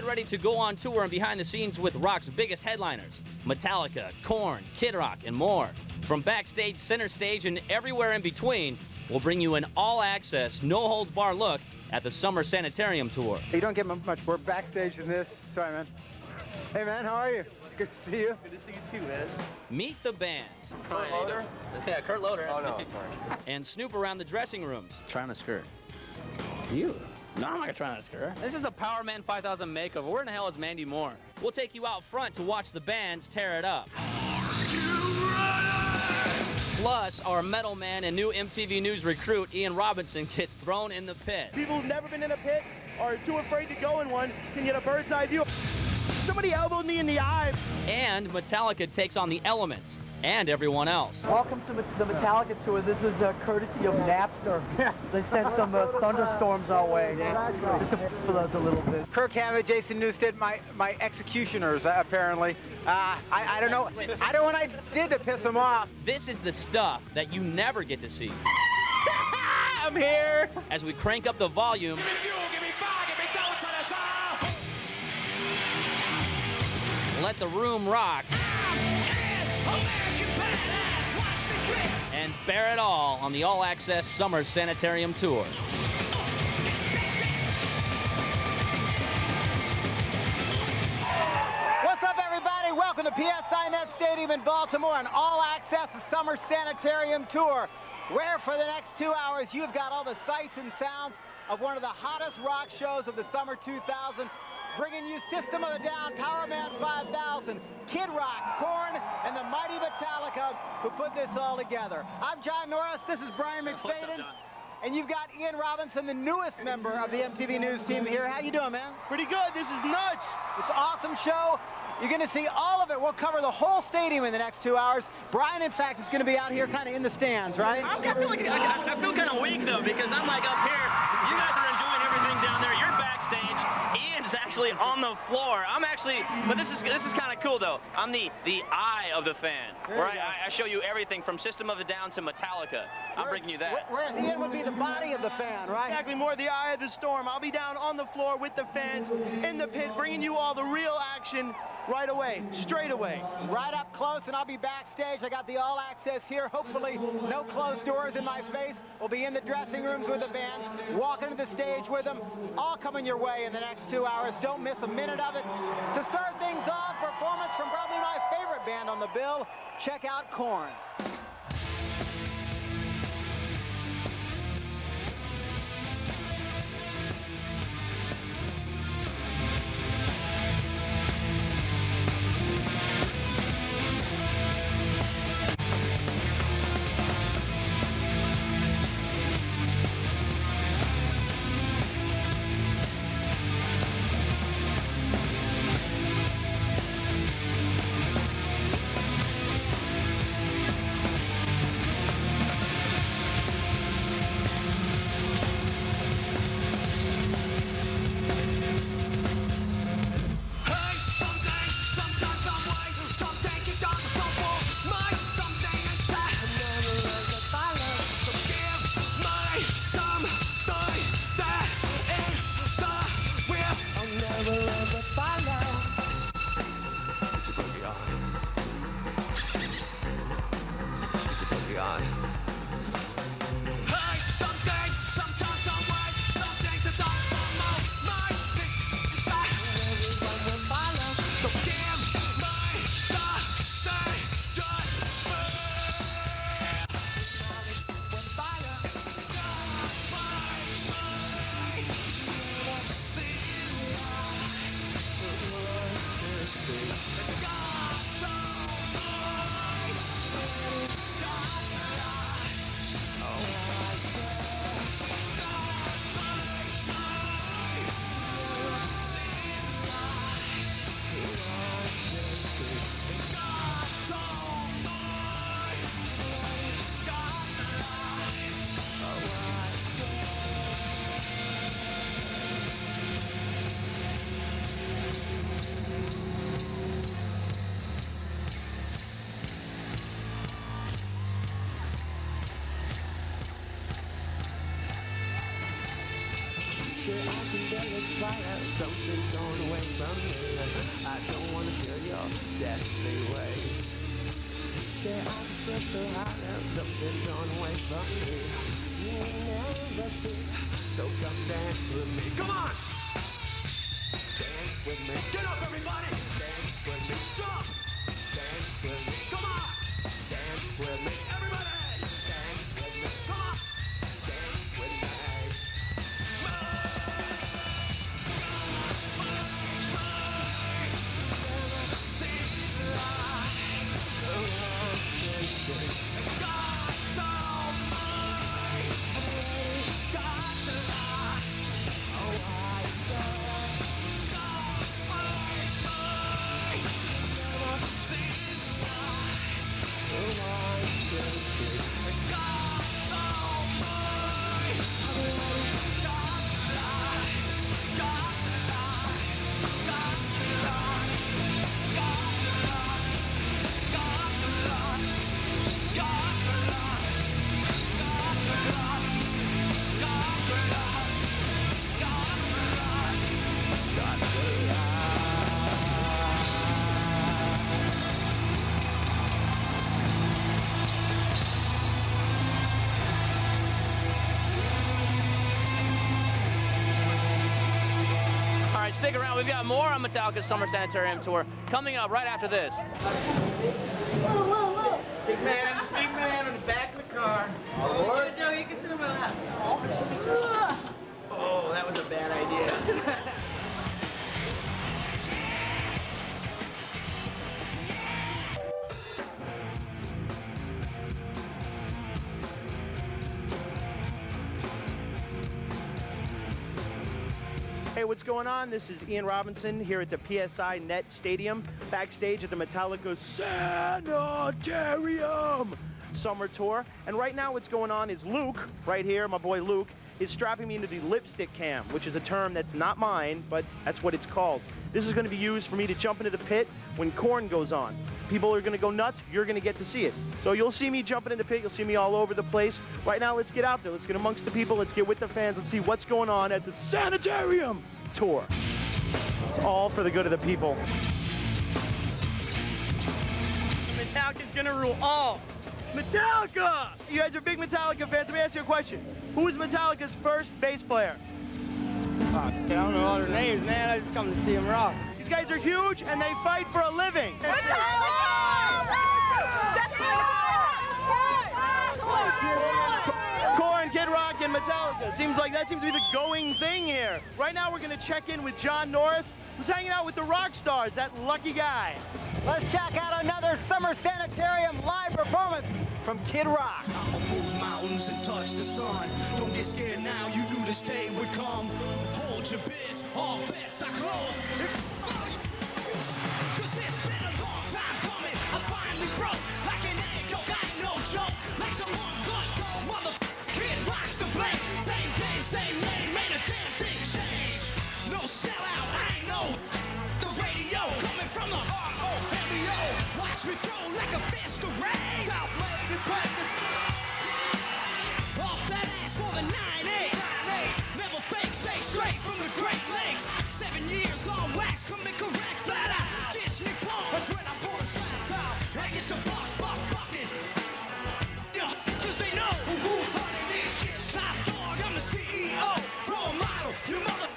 ready to go on tour and behind the scenes with rock's biggest headliners, Metallica, Korn, Kid Rock, and more. From backstage, center stage, and everywhere in between, we'll bring you an all-access, no-holds-barred look at the Summer Sanitarium Tour. You don't get much more backstage than this. Sorry, man. Hey, man, how are you? Good to see you. Good to see you too, man. Meet the bands. Kurt Loder? Yeah, Kurt Loder. Oh, no, sorry. And snoop around the dressing rooms. Trying to skirt. You? No, I'm not trying to skirt. This is the Power Man 5000 makeover. Where in the hell is Mandy Moore? We'll take you out front to watch the bands tear it up. Plus, our metal man and new MTV News recruit, Ian Robinson, gets thrown in the pit. People who've never been in a pit or are too afraid to go in one can get a bird's eye view. Somebody elbowed me in the eye. And Metallica takes on the Elements and everyone else. Welcome to the Metallica tour. This is courtesy of Napster. They sent some thunderstorms our way, just to for us a little bit. Kirk Hammett, Jason Newsted, my executioners, apparently. I don't know. I don't know what I did to piss them off. This is the stuff that you never get to see. I'm here. As we crank up the volume, let the room rock, and bear it all on the all-access Summer Sanitarium Tour. What's up, everybody? Welcome to PSI Net Stadium in Baltimore, an all-access Summer Sanitarium Tour, where for the next 2 hours you've got all the sights and sounds of one of the hottest rock shows of the summer 2000, bringing you System of a Down, Power Man 5000, Kid Rock, Korn, and the mighty Metallica who put this all together. I'm John Norris, this is Brian McFadden. What's up, John? And you've got Ian Robinson, the newest member of the MTV News team here. How you doing, man? Pretty good. This is nuts. It's an awesome show. You're going to see all of it. We'll cover the whole stadium in the next 2 hours. Brian, in fact, is going to be out here kind of in the stands, right? I feel kind of weak, though, because I'm like up here. You guys are enjoying everything down there. You're backstage. Ian's actually on the floor. I'm actually, but this is kind of cool, though. I'm the eye of the fan, where I show you everything from System of a Down to Metallica. I'm bringing you that. Whereas Ian would be the body of the fan, right? Exactly, more the eye of the storm. I'll be down on the floor with the fans in the pit, bringing you all the real action right away, straight away. Right up close, and I'll be backstage. I got the all access here. Hopefully, no closed doors in my face. We'll be in the dressing rooms with the bands, walking to the stage with them, all coming your way in the next 2 hours. Don't miss a minute of it. To start things off, performance from probably my favorite band on the bill. Check out Korn. Something's gone away from me. I don't want to feel your deathly ways. Stay on the floor so high now. Something's gone away from me. You never see. So come dance with me. Come on! Dance with me. Get up, everybody! Dance with me. Jump! Dance with me. Come on! Dance with me. Everybody! Dance with me. Come on! Dance with me. Stick around. We've got more on Metallica's Summer Sanitarium Tour coming up right after this. Whoa, whoa, whoa. Big man in the back of the car. What? Joe, you can sit over that. Oh, that was a bad idea. Hey, what's going on? This is Ian Robinson here at the PSI Net Stadium, backstage at the Metallica Sanitarium Summer Tour. And right now what's going on is Luke, right here, my boy Luke, is strapping me into the lipstick cam, which is a term that's not mine, but that's what it's called. This is going to be used for me to jump into the pit when Korn goes on. People are going to go nuts. You're going to get to see it. So you'll see me jumping in the pit. You'll see me all over the place. Right now, let's get out there. Let's get amongst the people. Let's get with the fans. Let's see what's going on at the Sanitarium Tour. It's all for the good of the people. Metallica's gonna rule all. Metallica! You guys are big Metallica fans. Let me ask you a question. Who is Metallica's first bass player? I don't know all their names, man. I just come to see them rock. These guys are huge, and they fight for a living. Korn, Kid Rock, and Metallica. Seems like that seems to be the going thing here. Right now, we're going to check in with John Norris, who's hanging out with the rock stars, that lucky guy. Let's check out another Summer Sanitarium live performance from Kid Rock. I'ma move mountains and touch the sun. Don't get scared now, you knew this day would come. Hold your bids, all bets are closed. Cause it's been a long time coming. I finally broke like an egg, yo, got no joke. Like some good motherfucker, Kid Rock's to blame. Same game, same name, ain't a damn thing changed. No sellout, I ain't know. The radio coming from the R-O-M-E-O. Watch me throw like a fist of rain. South Lane and practice. Off that ass for the 9-8. Never fake, say straight from the Great Lakes. 7 years on wax, coming correct, flat out. Disney Punk, that's when I pull the straps out. I get to bucking. Yeah, cause they know who's running this shit. Top dog, I'm the CEO. Role model, your mother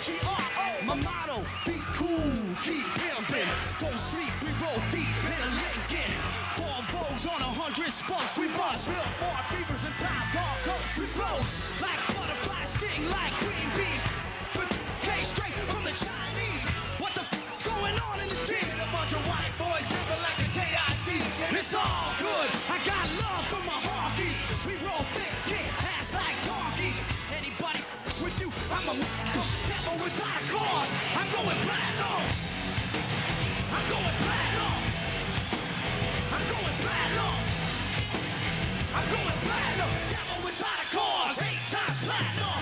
G-R-O. My motto, be cool, keep pimping. Don't sleep, we roll deep in a Lincoln. 4 Vogues on 100 spokes, we bust. Billboard beavers and top dog coats, we float. Like butterflies, sting like queen bees. But came straight from the Chinese. What the f***'s going on in the deep? A bunch of white boys living like a KID. It's all good, I got love for my honkies. We roll thick, kick ass like donkeys. Anybody f***s with you, I'm a devil without a cause. I'm going platinum. I'm going platinum. I'm going platinum. I'm going platinum. Devil without a cause. 8 times platinum.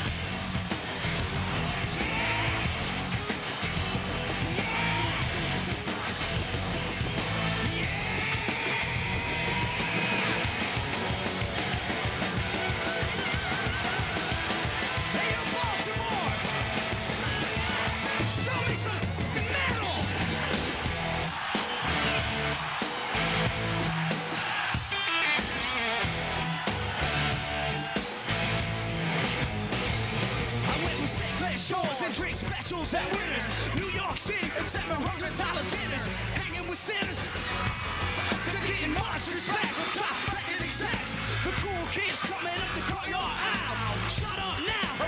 Hey, yo, Baltimore. shows at winners. New York City for $700 dinners. Hanging with sinners. To getting much respect from top record execs. The cool kids coming up to call your out. Shut up now.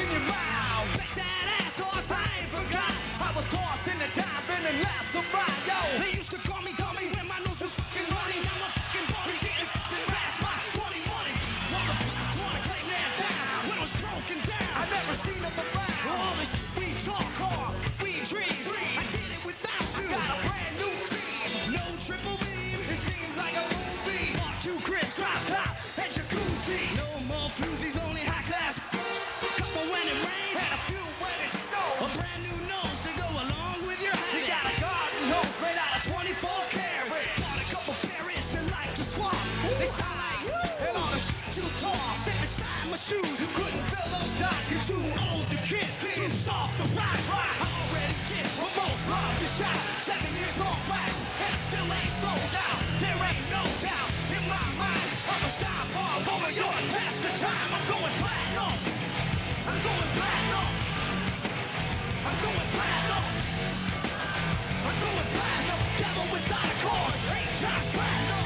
In your mouth. Bet that ass horse, I ain't forgot. I was tossed in the dive and then left to ride, yo. They used to call me dummy when my nose was fucking running. Now I'm fucking bunny, getting fucking fast by 20 money. Motherfuckers wanna claim their down when I was broken down. I never seen them around. All the we talk, we dream. I did it without you. I got a brand new team. No triple beam. It seems like a movie. Mark 2 cribs, drop top, and jacuzzi. No more floozies, only high class. Couple when it rains, and a few when it snows. A brand new nose to go along with your habit. You got a garden hose made out of 24 karat. Bought a couple parrots and like to swap. They sound like and all the shit you talk. Step beside my shoes, you couldn't fill them dots. You're too old to kid, too soft to rock. I already did what most love to shout. 7 years long wax, and it still ain't sold out. There ain't no doubt in my mind. I'm a stop all over your test of time. I'm going platinum. I'm going platinum. I'm going platinum. I'm going platinum. Devil without a chord. 8 times platinum.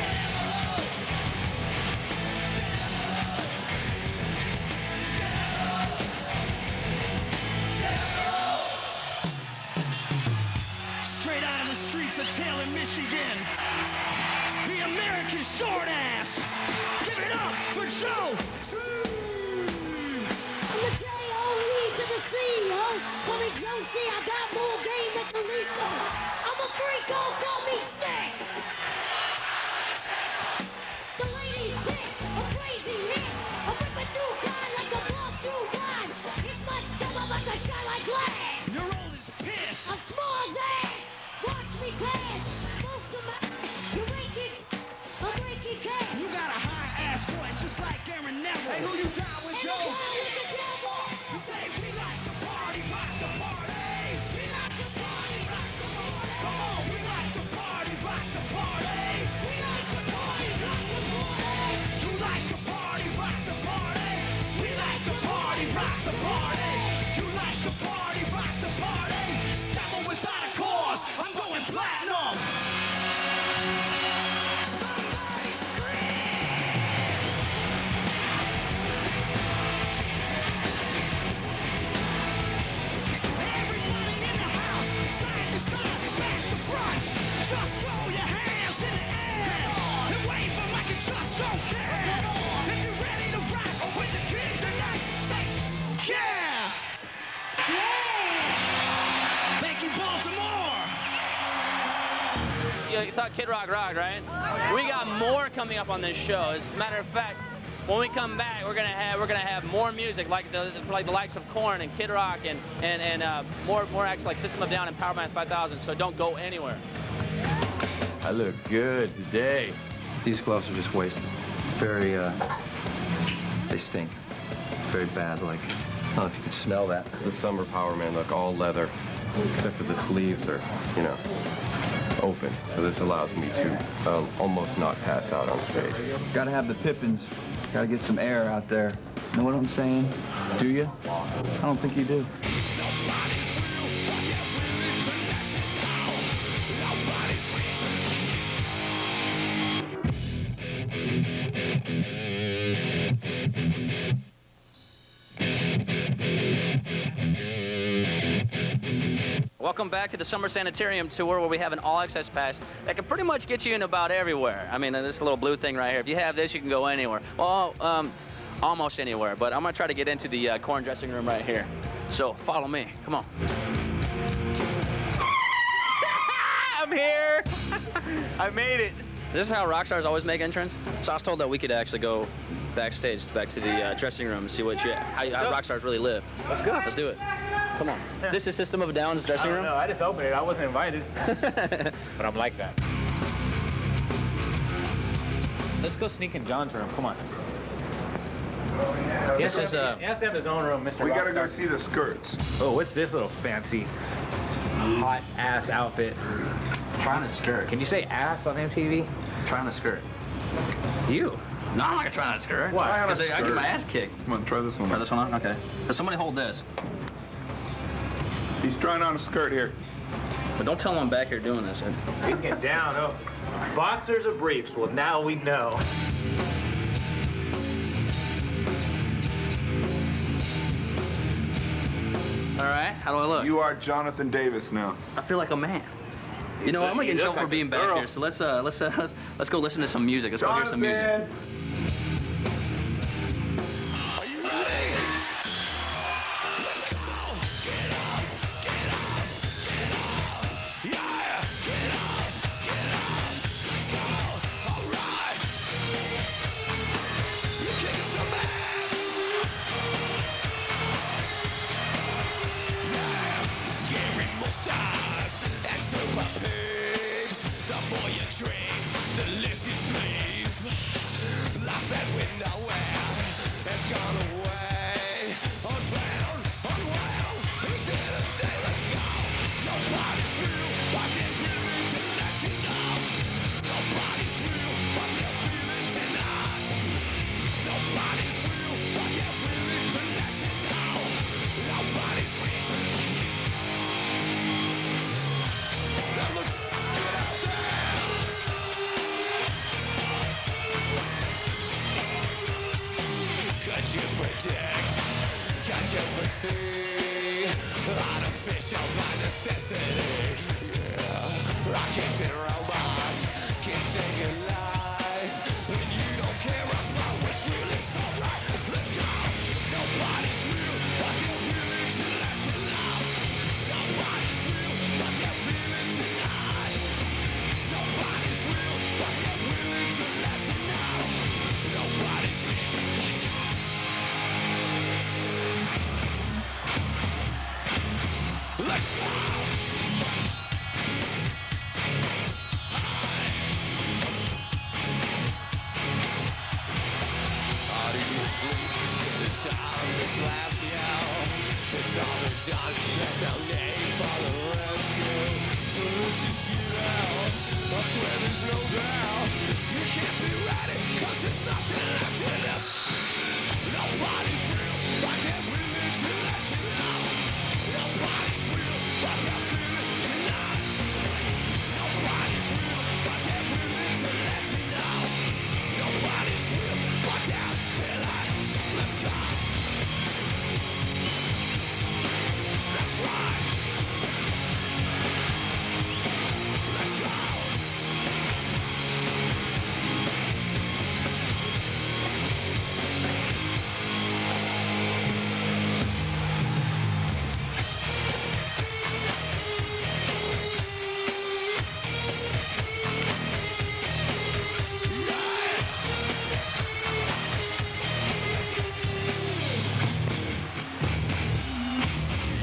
Straight out of the streets of Taylor, Michigan. The American short ass. Give it up for Joe. From the J-O-E to the C-O. Call me Josie, I got more game than Calico. I'm a freako, call me sick. The ladies pick a crazy hit. I'm ripping through kind like a block through wine. It's my time, I'm about to shine like glass. Your old is pissed. I'm small as ass. Watch me pass. Smoke some ass. You're breaking. I'm breaking cash. You got a high ass voice just like Aaron Neville. Hey, who you down with, And Joe? I'm down with the devil. You say we like to party, rock the party. We like to party, rock the party. Come on, we like to party, rock the party. We like to party, rock the party. You like to party, rock the party. We like to party, rock the party. You like to party, rock the party. Devil without a cause, I'm going platinum. Somebody scream. Everybody in the house, side to side, back to front. Just throw your hands in the air and wave them like you just don't care. If you're ready to rock with the kid tonight, say yeah. Yeah. Thank you, Baltimore. You thought Kid Rock rocked, right? We got more coming up on this show. As a matter of fact, when we come back, we're gonna have more music like the likes of Korn and Kid Rock and more acts like System of a Down and Power Man 5000. So don't go anywhere. I look good today. These gloves are just wasted. Very, they stink. Very bad, like, I don't know if you can smell that. It's the summer Power Man look, all leather, except for the sleeves are, you know, open. So this allows me to almost not pass out on stage. Gotta have the pippins. Gotta get some air out there. Know what I'm saying? Do you? I don't think you do. Welcome back to the Summer Sanitarium Tour, where we have an all-access pass that can pretty much get you in about everywhere. I mean, this little blue thing right here. If you have this, you can go anywhere. Well, almost anywhere. But I'm going to try to get into the Korn dressing room right here. So follow me. Come on. I'm here. I made it. This is how rock stars always make entrance. So I was told that we could actually go backstage, back to the dressing room and see how rock stars really live. Let's go. Let's do it. Come on. Yeah. This is System of a Down's dressing room? No, I just opened it. I wasn't invited. But I'm like that. Let's go sneak in John's room. Come on. He has to have his own room, Mr. We gotta go Rockstar. see the skirts. Oh, what's this little fancy hot ass outfit? Trying to skirt. Can you say ass on MTV? Trying to skirt. You? No, I'm not gonna try on a skirt. Why? Try on a Because I get skirt. my ass kicked. Come on, try this one. Try this one on? Okay. So somebody hold this. He's trying on a skirt here. But don't tell him I'm back here doing this. He's getting down. Oh, boxers or briefs? Well, now we know. All right, how do I look? You are Jonathan Davis now. I feel like a man. You know what? I'm gonna get in trouble for being back here. So let's go listen to some music. Let's go hear some music. Artificial by necessity, yeah. Rockets and robots can save your life when you don't care about what's really so right. Let's go. Nobody's real, but they're willing to let you know. Nobody's real, but they're feeling tonight. Nobody's real, but they're willing to let you know. Nobody's real. Let's go! How do you sleep? The time is last, yeah. It's all been done. There's no need for the rescue. So let's just get out. I swear there's no doubt. You can't be ready, 'cause there's nothing left in it. Nobody's real, but they're willing to let you know. Nobody's real, but they're feeling tonight. Nobody's real, but they're willing to let you know. Nobody's real, but they're feeling. Let's go. That's right. Let's go.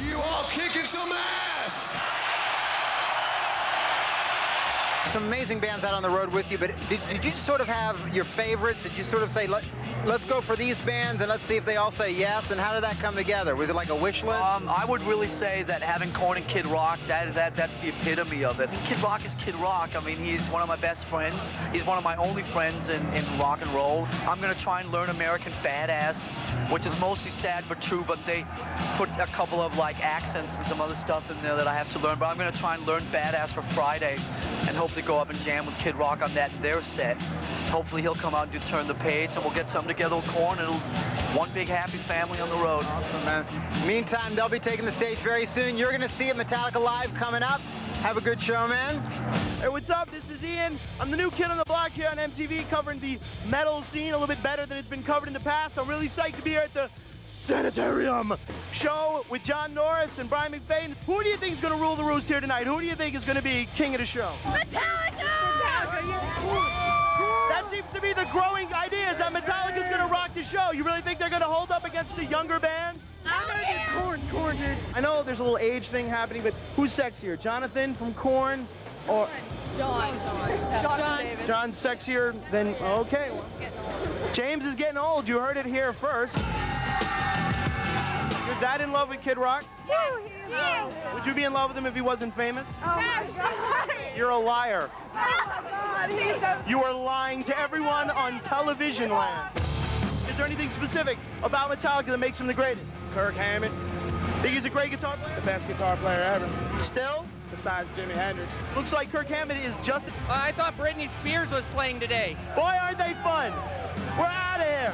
You all kicking some ass. Some amazing bands out on the road with you, but did you sort of have your favorites? Did you sort of say, let's go for these bands and let's see if they all say yes? And how did that come together? Was it like a wish list? I would really say that having Korn and Kid Rock, that's the epitome of it. Kid Rock is Kid Rock. I mean, he's one of my best friends. He's one of my only friends in rock and roll. I'm gonna try and learn American Badass, which is mostly sad but true, but they put a couple of like accents and some other stuff in there that I have to learn. But I'm gonna try and learn Badass for Friday and hopefully go up and jam with Kid Rock on their set. Hopefully he'll come out and do Turn the Page, and we'll get something together with Korn. It'll one big happy family on the road. Awesome, man. Meantime, they'll be taking the stage very soon. You're gonna see it, Metallica Live coming up. Have a good show, man. Hey, what's up? This is Ian. I'm the new kid on the block here on MTV, covering the metal scene a little bit better than it's been covered in the past. I'm really psyched to be here at the Sanitarium show with John Norris and Brian McFadden. Who do you think is going to rule the roost here tonight? Who do you think is going to be king of the show? Metallica! That seems to be the growing idea, is that Metallica's going to rock the show. You really think they're going to hold up against the younger band? Korn, dude. I know there's a little age thing happening, but who's sexier, Jonathan from Korn or John David. John's sexier than, okay. James is getting old. You heard it here first. You're that in love with Kid Rock? Yeah. Would you be in love with him if he wasn't famous? Oh my God. You're a liar. Oh my God, he's a... You are lying to everyone on television land. Is there anything specific about Metallica that makes him the greatest? Kirk Hammett, Think he's a great guitar player? The best guitar player ever. Still? Besides Jimi Hendrix. Looks like Kirk Hammett is just... I thought Britney Spears was playing today. Boy, aren't they fun! We're out of here!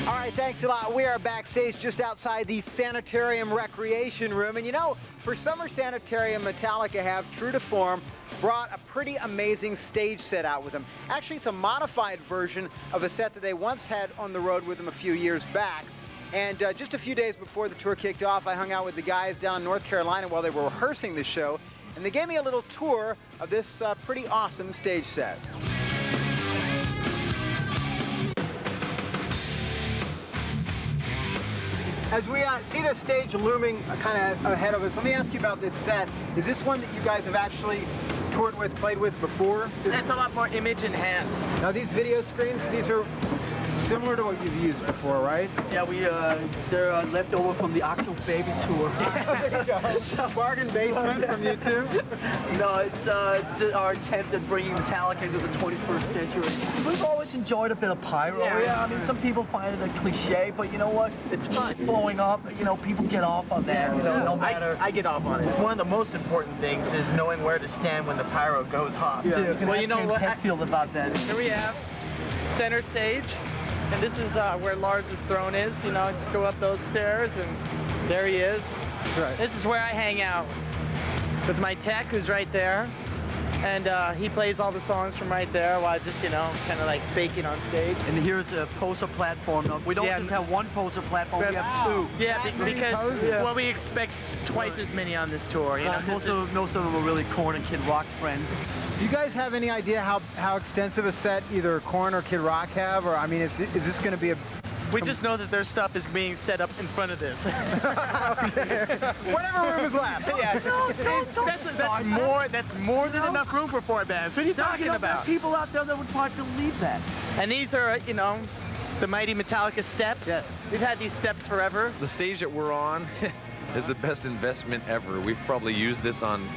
All right, thanks a lot. We are backstage just outside the Sanitarium Recreation Room. And you know, for Summer Sanitarium, Metallica have, true to form, brought a pretty amazing stage set out with them. Actually, it's a modified version of a set that they once had on the road with them a few years back. And just a few days before the tour kicked off, I hung out with the guys down in North Carolina while they were rehearsing the show. And they gave me a little tour of this pretty awesome stage set. As we see the stage looming kind of ahead of us, let me ask you about this set. Is this one that you guys have actually toured with, played with before? It's a lot more image enhanced. Now these video screens, these are similar to what you've used before, right? Yeah, they're left over from the Octo Baby tour. There you go. So, bargain basement from you too? No, it's our attempt at bringing Metallica into the 21st century. We've always enjoyed a bit of pyro. Yeah, I mean, some people find it a cliche, but you know what? It's fun. Blowing up, you know, people get off on that. You know, no matter. I get off on it. One of the most important things is knowing where to stand when the pyro goes off. Yeah. Well, you know what? I feel about that. Here we have center stage. And this is where Lars' throne is, you know, just go up those stairs and there he is. Right. This is where I hang out with my tech, who's right there. And he plays all the songs from right there while just, you know, kind of like baking on stage. And here's a poster platform. We don't just have one poster platform, we have two. Yeah, because well, we expect twice as many on this tour. You know, most of them are really Korn and Kid Rock's friends. Do you guys have any idea how extensive a set either Korn or Kid Rock have? Or, I mean, is this going to be a... We just know that their stuff is being set up in front of this. Whatever room is left. Yeah. That's more than enough room for 4 bands. What are you talking about? There are people out there that would probably believe that. And these are, you know, the mighty Metallica steps. Yes. We've had these steps forever. The stage that we're on is the best investment ever. We've probably used this on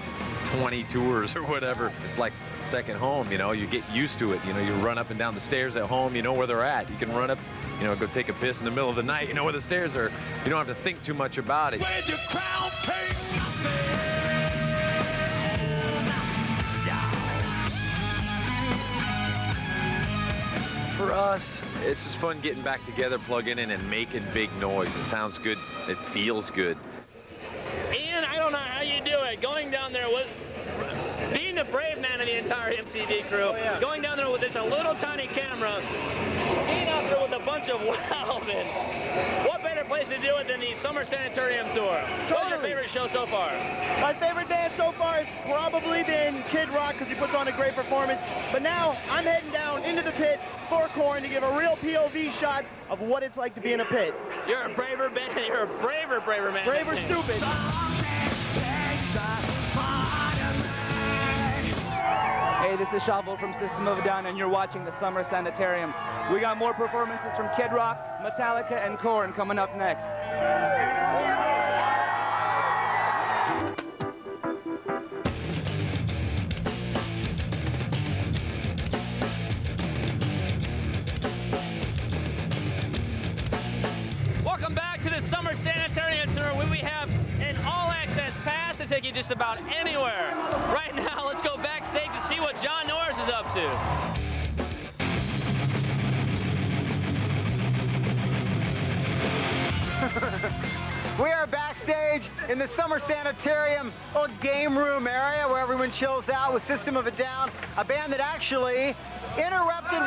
20 tours or whatever. It's like second home, you know. You get used to it. You know, you run up and down the stairs at home, you know where they're at. You can run up, you know, go take a piss in the middle of the night, you know where the stairs are. You don't have to think too much about it. Where'd your crown paint? For us, it's just fun getting back together, plugging in and making big noise. It sounds good. It feels good. Ian, I don't know how you do it. Going down there with... being the brave man of the entire MTV crew, going down there with this little tiny camera, being out there with a bunch of wild men. What better place to do it than the Summer Sanitarium tour? What's your favorite show so far? My favorite band so far has probably been Kid Rock because he puts on a great performance. But now I'm heading down into the pit for Korn to give a real POV shot of what it's like to be in a pit. You're a braver band. You're a braver man. Braver stupid. Hey, this is Shavo from System of a Down, and you're watching the Summer Sanitarium. We got more performances from Kid Rock, Metallica, and Korn coming up next. Welcome back to the Summer Sanitarium tour, where we have an all-access pass to take you just about anywhere. Right now, let's go backstage to see what John Norris is up to. We are backstage in the Summer Sanitarium little game room area where everyone chills out with System of a Down, a band that actually interrupted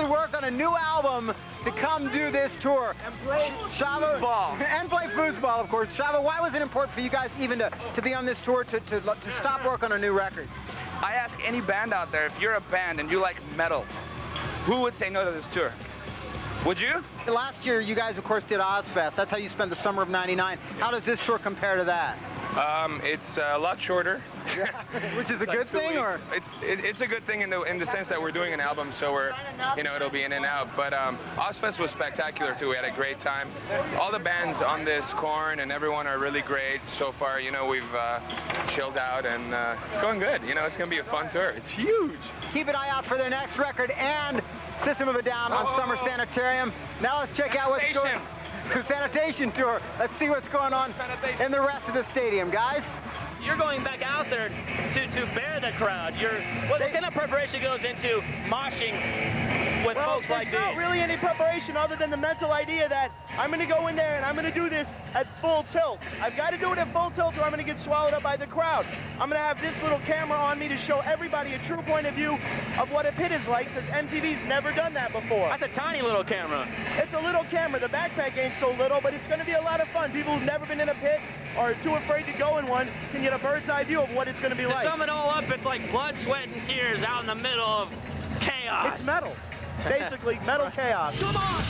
work on a new album to come do this tour. And play foosball. And play foosball, of course. Shavo, why was it important for you guys even to be on this tour, to stop work on a new record? I ask any band out there, if you're a band and you like metal, who would say no to this tour? Would you? Last year, you guys, of course, did Ozfest. That's how you spent the summer of '99. How does this tour compare to that? It's a lot shorter. Which is a good thing, or? It's a good thing in the sense that we're doing an album, so we're, you know, it'll be in and out. But Ozfest was spectacular too. We had a great time. All the bands on this, Korn and everyone, are really great so far. You know, we've chilled out and it's going good. You know, it's gonna be a fun tour. It's huge. Keep an eye out for their next record and System of a Down on Summer Sanitarium. Now let's check out what's going on. the sanitation tour. Let's see what's going on in the rest of the stadium, guys. You're going back out there to bear the crowd. What kind of preparation goes into moshing with folks like these? There's not really any preparation other than the mental idea that I'm going to go in there and I'm going to do this at full tilt. I've got to do it at full tilt or I'm going to get swallowed up by the crowd. I'm going to have this little camera on me to show everybody a true point of view of what a pit is like, because MTV's never done that before. That's a tiny little camera. It's a little camera. The backpack ain't so little, but it's going to be a lot of fun. People who've never been in a pit or are too afraid to go in one can get a bird's eye view of what it's going to be like. To sum it all up, it's like blood, sweat, and tears out in the middle of chaos. It's metal. Basically, metal chaos. Come on!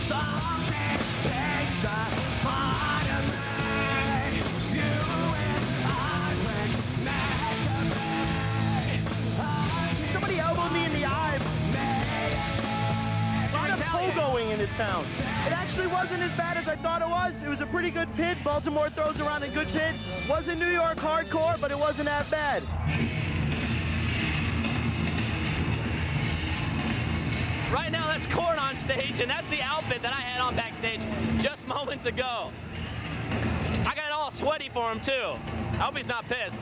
Something takes a part of me. You and I went mad. Somebody elbowed me in the eye. A lot of pogoing in this town. It actually wasn't as bad as I thought it was. It was a pretty good pit. Baltimore throws around a good pit. Wasn't New York hardcore, but it wasn't that bad. Right now, that's Korn on stage, and that's the outfit that I had on backstage just moments ago. I got it all sweaty for him, too. I hope he's not pissed.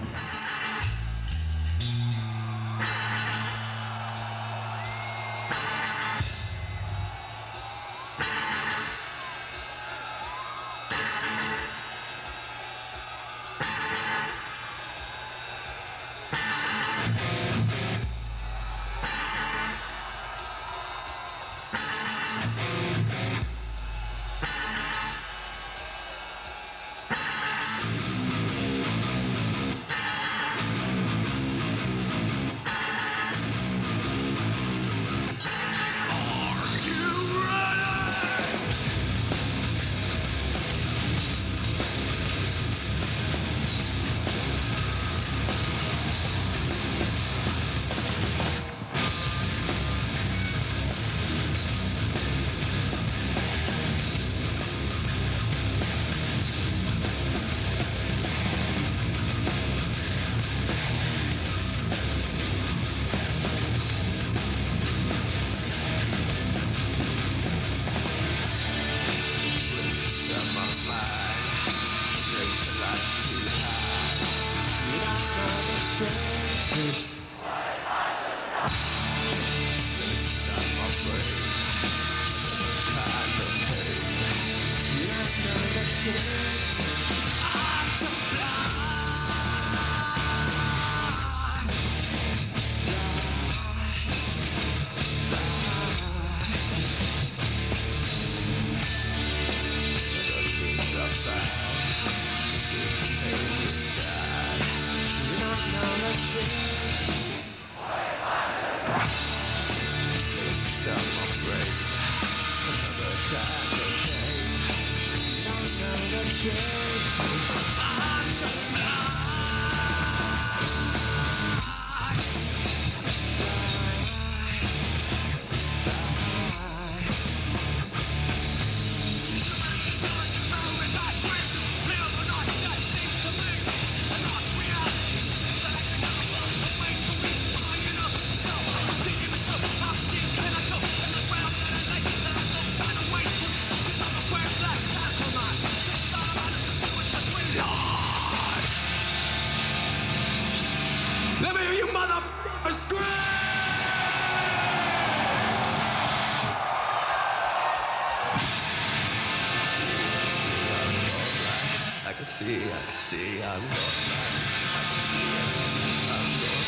Let me hear you motherfuckers scream! I can see, I'm alright. I can see, I'm alright.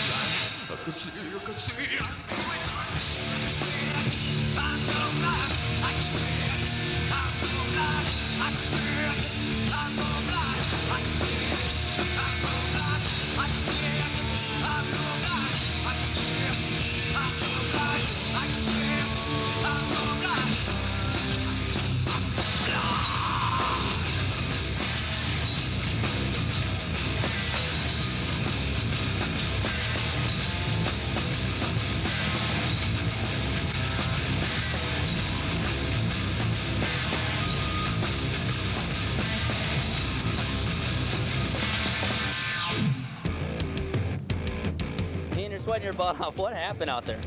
I can see, Ian, you're sweating your butt off. What happened out there?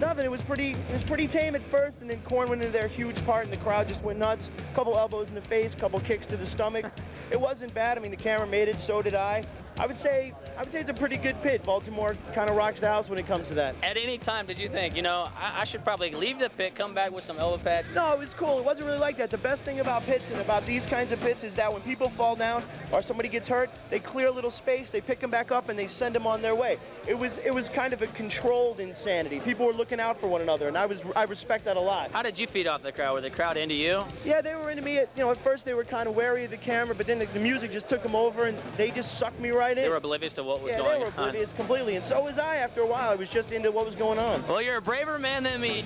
Nothing. It was pretty tame at first, and then Korn went into their huge part, and the crowd just went nuts. A couple elbows in the face, a couple kicks to the stomach. It wasn't bad. I mean, the camera made it, so did I. I would say it's a pretty good pit. Baltimore kind of rocks the house when it comes to that. At any time, did you think, you know, I should probably leave the pit, come back with some elbow pads? No, it was cool. It wasn't really like that. The best thing about pits and about these kinds of pits is that when people fall down or somebody gets hurt, they clear a little space, they pick them back up, and they send them on their way. It was kind of a controlled insanity. People were looking out for one another, and I respect that a lot. How did you feed off the crowd? Were the crowd into you? Yeah, they were into me. At first they were kind of wary of the camera, but then the music just took them over, and they just sucked me right in. They were oblivious to what was going on. Yeah, they were oblivious completely, and so was I after a while. I was just into what was going on. Well, you're a braver man than me.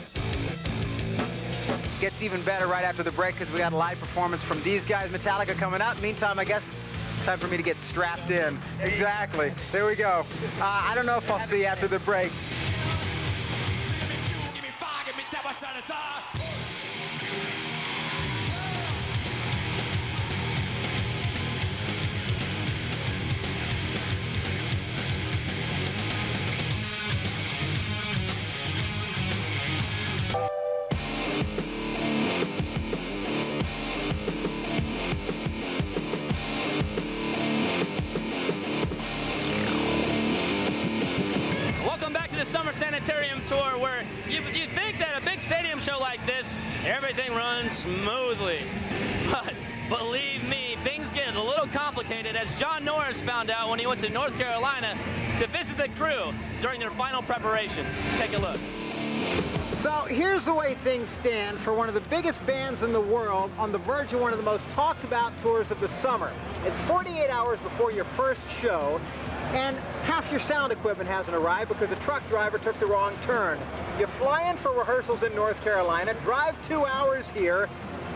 Gets even better right after the break because we got a live performance from these guys. Metallica coming up. Meantime, I guess it's time for me to get strapped in. Exactly. There we go. I don't know if I'll see you after the break. Summer Sanitarium tour, where you think that a big stadium show like this, everything runs smoothly. But believe me, things get a little complicated, as John Norris found out when he went to North Carolina to visit the crew during their final preparations. Take a look. So here's the way things stand for one of the biggest bands in the world on the verge of one of the most talked about tours of the summer. It's 48 hours before your first show, and half your sound equipment hasn't arrived because a truck driver took the wrong turn. You fly in for rehearsals in North Carolina, drive 2 hours here,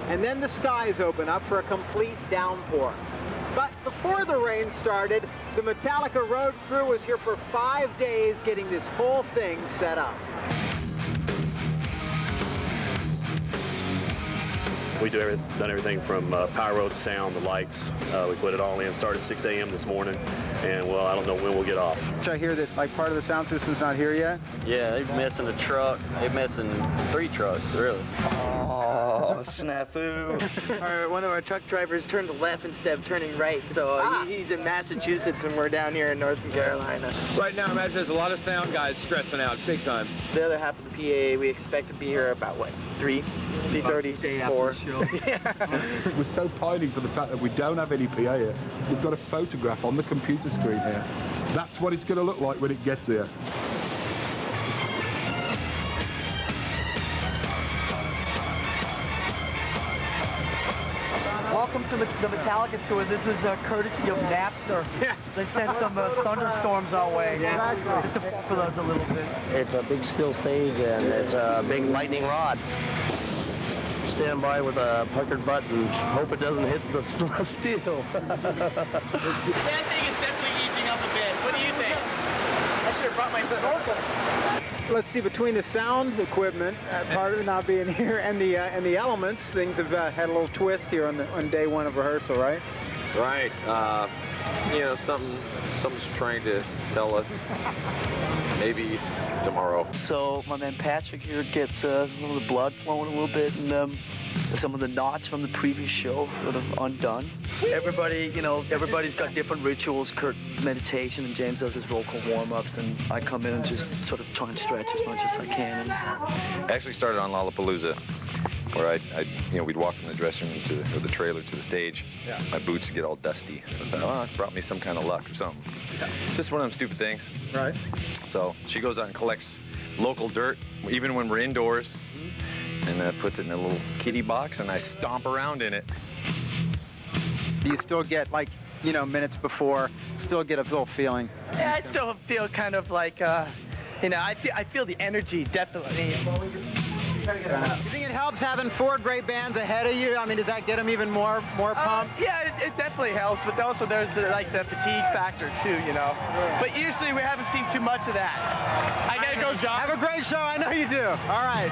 and then the skies open up for a complete downpour. But before the rain started, the Metallica road crew was here for 5 days getting this whole thing set up. We've done everything from pyro, the sound, the lights. We put it all in. Started at 6 a.m. this morning, and well, I don't know when we'll get off. I hear that like part of the sound system's not here yet? Yeah, they're missing a truck. They're missing 3 trucks, really. Oh, snafu. One of our truck drivers turned left instead of turning right, so he's in Massachusetts and we're down here in North Carolina. Right now, imagine there's a lot of sound guys stressing out big time. The other half of the PA, we expect to be here about, what, 3:30, 4. We're so pining for the fact that we don't have any PA here. We've got a photograph on the computer screen here. That's what it's going to look like when it gets here. Welcome to the Metallica tour. This is courtesy of Napster. They sent some thunderstorms our way, just to f with us a little bit. It's a big steel stage and it's a big lightning rod. Stand by with a puckered butt and hope it doesn't hit the steel. That thing is definitely easing up a bit. What do you think? I should have brought my snorkel. Let's see, between the sound equipment, part of it not being here, and the elements, things have had a little twist here on day one of rehearsal, right? Right. You know, something's trying to tell us. Maybe tomorrow. So my man Patrick here gets a little blood flowing a little bit, and some of the knots from the previous show sort of undone. Everybody, you know, everybody's got different rituals. Kurt meditation, and James does his roll call warm-ups, and I come in and just sort of try and stretch as much as I can. I actually started on Lollapalooza, where we'd walk from the dressing room or the trailer to the stage. Yeah. My boots would get all dusty, so I thought, oh, it brought me some kind of luck or something. Yeah. Just one of them stupid things. Right. So she goes out and collects local dirt, even when we're indoors, and puts it in a little kitty box, and I stomp around in it. Do you still get, like, you know, minutes before, still get a little feeling? Yeah, I still feel kind of like, you know, I feel the energy, definitely. Do you think it helps having 4 great bands ahead of you? I mean, does that get them even more pumped? Yeah, it definitely helps, but also there's the fatigue factor too, you know. Yeah. But usually we haven't seen too much of that. I gotta go, John. Have a great show, I know you do. All right.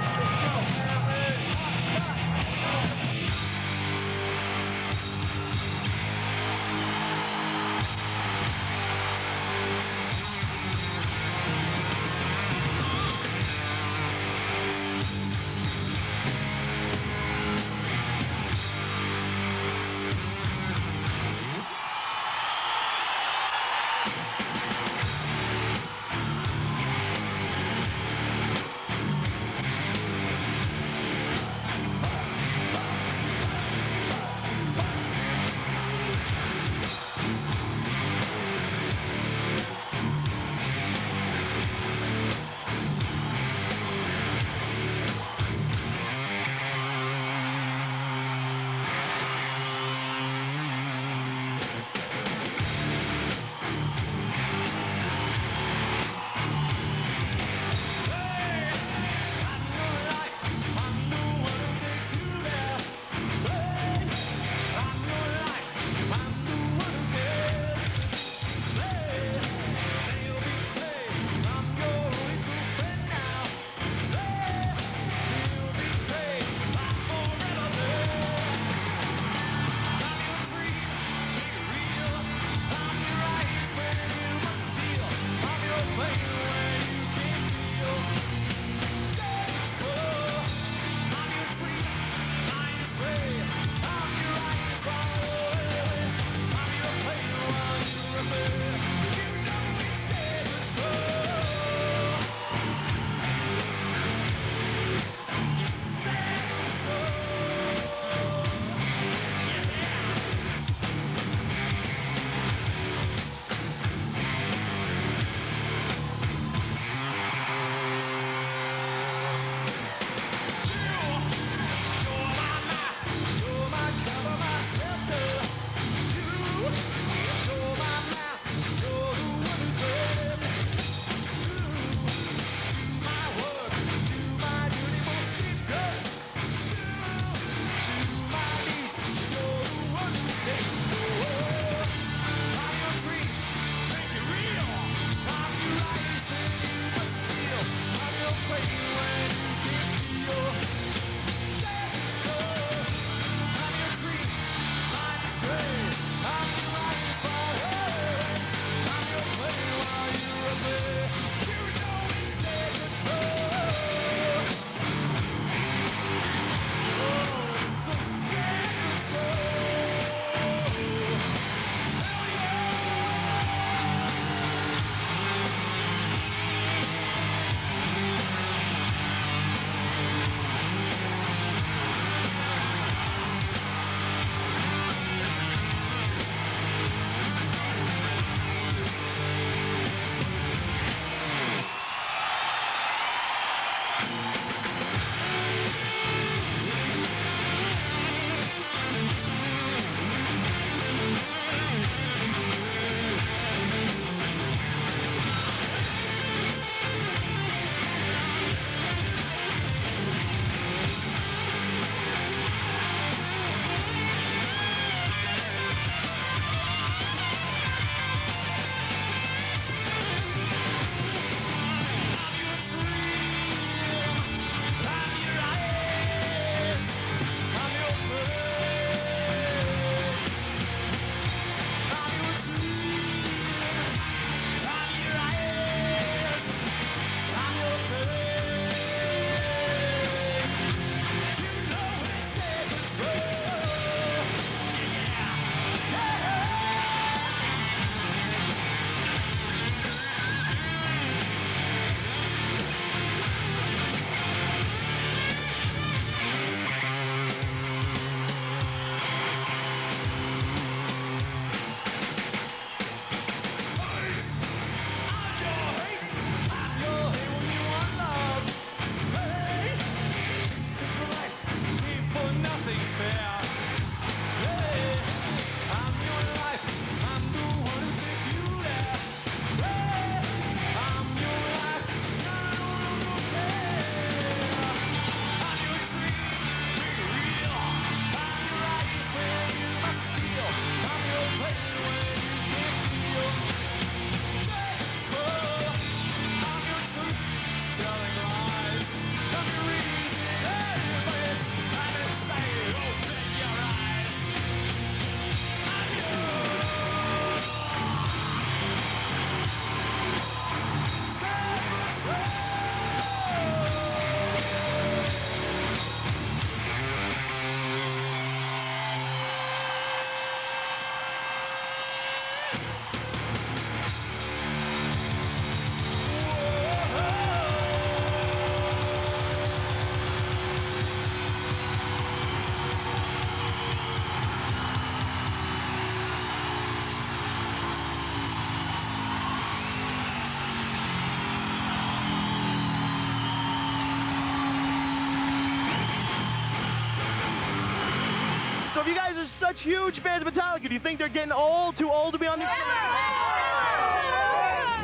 such huge fans of Metallica. Do you think they're getting old, too old to be on these?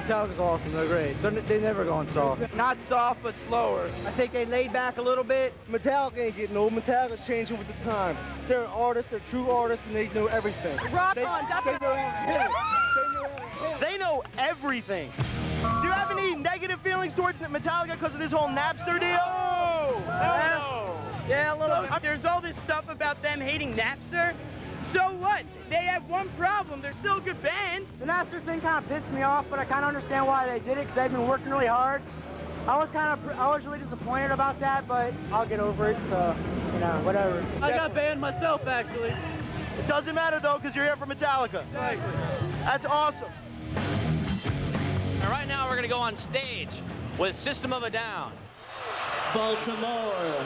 Metallica's awesome. They're great. They're never going soft. Not soft, but slower. I think they laid back a little bit. Metallica ain't getting old. Metallica's changing with the time. They're artists. They're true artists, and they know everything. Rock on, They know everything. Do you have any negative feelings towards Metallica because of this whole Napster deal? No. Yeah, a little bit. There's all this stuff about them hating Napster. So what? They have one problem. They're still a good band. The Napster thing kind of pissed me off, but I kind of understand why they did it because they've been working really hard. I was really disappointed about that, but I'll get over it. So, you know, whatever. I got banned myself, actually. It doesn't matter though, because you're here for Metallica. Exactly. That's awesome. And right now we're gonna go on stage with System of a Down. Baltimore.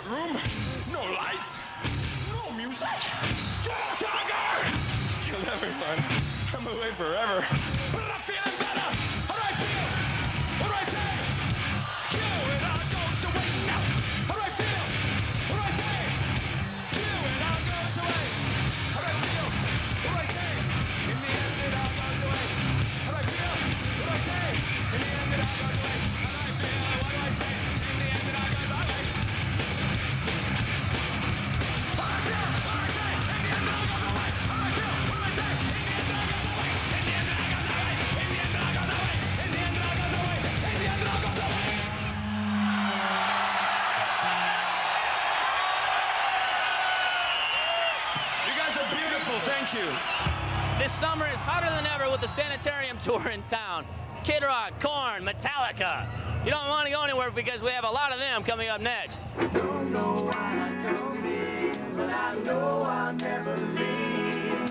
Room, no lights, no music. Killed everyone. I'm away forever. But I'm feeling better. How do I feel? What do I say? You and I goes away now. How do I feel? What do I say? You and I goes away. How do I feel? What do I say? In the end, it all goes away. How do I feel? What do I say? In the end, it all goes away. How do I feel? What do I say? In the end, it all goes away. Thank you. This summer is hotter than ever with the Sanitarium tour in town. Kid Rock, Korn, Metallica. You don't want to go anywhere because we have a lot of them coming up next. Don't know why I don't leave, but I know I'll never leave.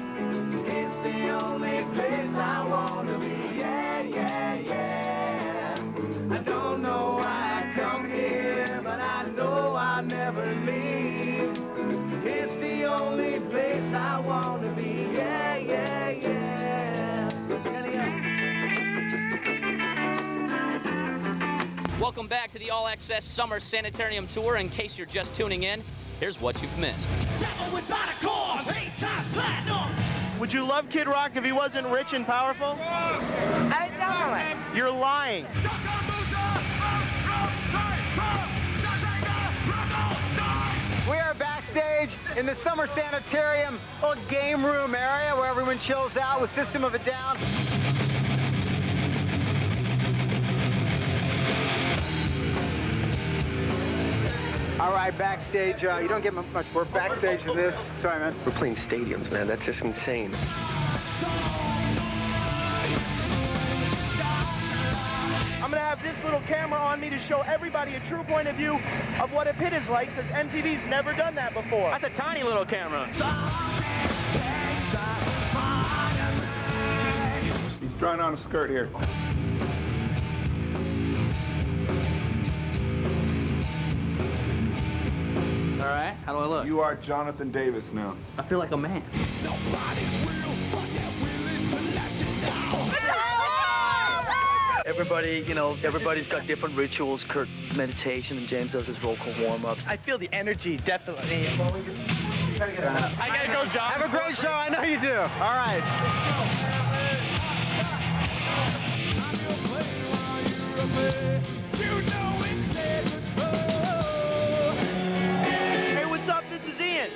It's the only place I want to be. Yeah, yeah, yeah. I don't know why I come here, but I know I'll never leave. It's the only place I want to be. Yeah, yeah, yeah. Welcome back to the All Access Summer Sanitarium Tour. In case you're just tuning in, here's what you've missed. Would you love Kid Rock if he wasn't rich and powerful? I don't. You're lying. We are backstage in the Summer Sanitarium little game room area where everyone chills out with System of a Down. All right, backstage, you don't get much more backstage than this. Sorry, man. We're playing stadiums, man. That's just insane. I'm gonna have this little camera on me to show everybody a true point of view of what a pit is like, because MTV's never done that before. That's a tiny little camera. He's trying on a skirt here. All right, how do I look? You are Jonathan Davis now. I feel like a man. Everybody, you know, everybody's got different rituals. Kurt meditation, and James does his vocal warm-ups. I feel the energy, definitely. I gotta go, John. Have a great show. I know you do. All right. Hey, what's up? This is Ian.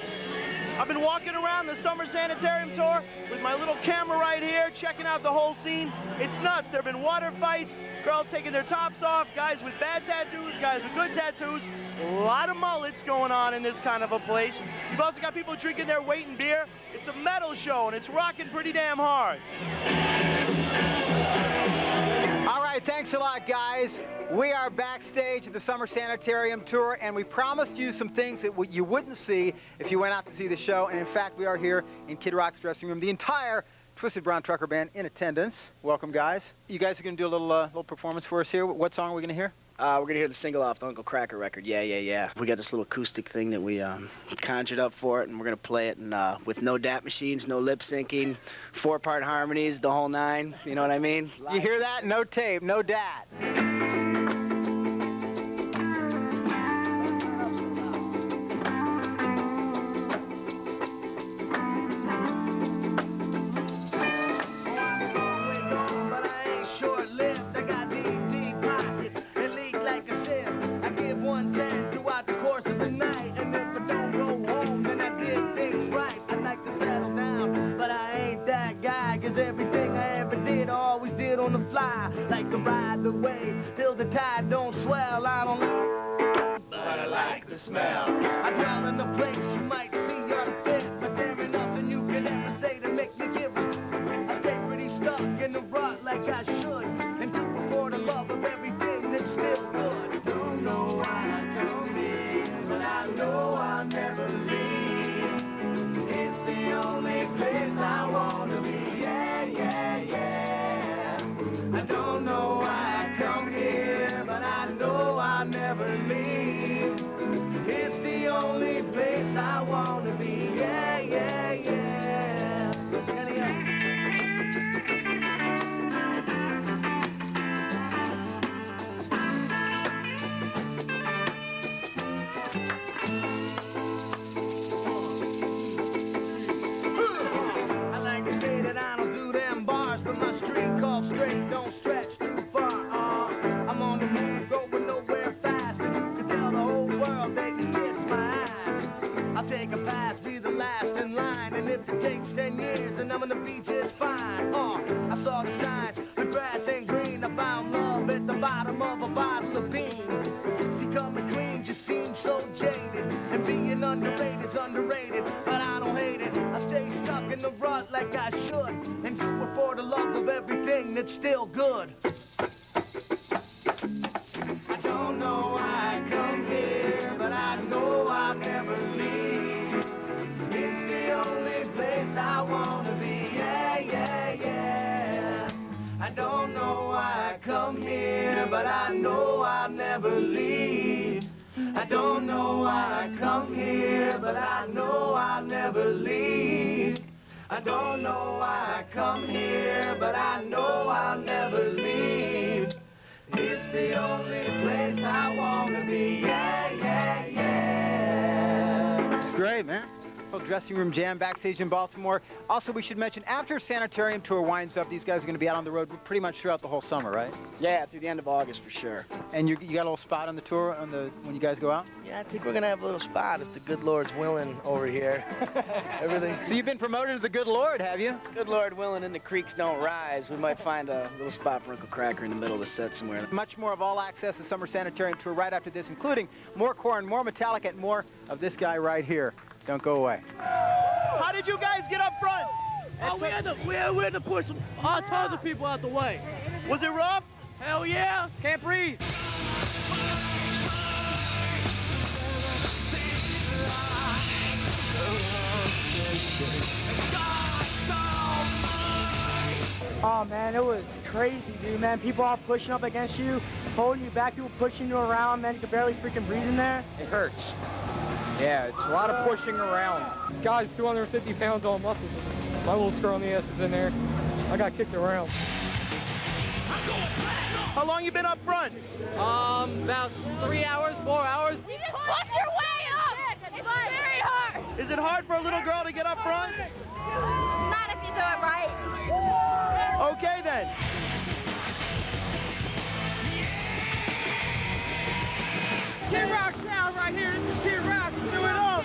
I've been walking around the Summer Sanitarium tour with my little camera right here, checking out the whole scene. It's nuts. There have been water fights, girls taking their tops off, guys with bad tattoos, guys with good tattoos. A lot of mullets going on in this kind of a place. You've also got people drinking their weight in beer. It's a metal show, and it's rocking pretty damn hard. All right, thanks a lot, guys. We are backstage at the Summer Sanitarium Tour, and we promised you some things that you wouldn't see if you went out to see the show. And in fact, we are here in Kid Rock's dressing room. The entire Twisted Brown Trucker Band in attendance. Welcome, guys. You guys are going to do a little performance for us here. What song are we going to hear? We're going to hear the single off the Uncle Cracker record, Yeah, Yeah, Yeah. We got this little acoustic thing that we conjured up for it, and we're going to play it with no DAT machines, no lip syncing, 4-part harmonies, the whole 9, you know what I mean? You hear that? No tape, no DAT. On the fly, like to ride the wave till the tide don't swell. I don't like, but I like the smell. I dwell in the place you might see you're fit, but there ain't nothing you can ever say to make me give it. I stay pretty stuck in the rut like I should, and do it for the love of everything that's still good. Don't know why I come here, but I know I'll never leave. It's the only place I wanna be. Yeah, yeah, yeah. I don't know why I come here, but I know I'll never leave. It's the only place I want to be. Yeah, yeah, yeah. I like to say that I don't do them bars, but my street called straight don't stretch too far. I'm on the move, going nowhere fast, and you can tell the whole world they can kiss my ass. I'll take a pass, be the last in line, and if it takes 10 years, then I'm gonna be just fine. I saw the signs, the grass ain't green. I found love at the bottom of a bottle of beans. See, coming clean just seems so jaded, and being underrated's underrated, but I don't hate it. I stay stuck in the rut like I should, and do it for the love of everything that's still good. I don't know why I come here, but I know I'll never leave. It's the only place I wanna be. Yeah, yeah, yeah. I don't know why I come here, but I know I'll never leave. I don't know why I come here, but I know I'll never leave. I don't know why I come here, but I know I'll never leave. It's the only place I wanna be. Yeah, yeah, yeah. Great, man. Little dressing room jam backstage in Baltimore. Also, we should mention, after Sanitarium Tour winds up, these guys are going to be out on the road pretty much throughout the whole summer, right? Yeah, through the end of August for sure. And you got a little spot on the tour when you guys go out? Yeah, I think we're gonna have a little spot if the good Lord's willing over here. Everything. So you've been promoted to the good Lord, have you? Good Lord willing, and the creeks don't rise. We might find a little spot for Uncle Cracker in the middle of the set somewhere. Much more of All Access, the Summer Sanitarium Tour right after this, including more Korn, more Metallica, and more of this guy right here. Don't go away. How did you guys get up front? We had to push tons of people out the way. Was it rough? Hell yeah! Can't breathe. Oh man, it was crazy, dude, man. People all pushing up against you, holding you back, people pushing you around, man. You could barely freaking breathe in there. It hurts. Yeah, it's a lot of pushing around. Guys, 250 pounds on muscles. My little scrawny ass is in there. I got kicked around. How long you been up front? About 3 hours, 4 hours. You just push your way up. It's very hard. Is it hard for a little girl to get up front? Not if you do it right. Okay then. Kid Rock's towel right here. This is Kid Rock. Do it all.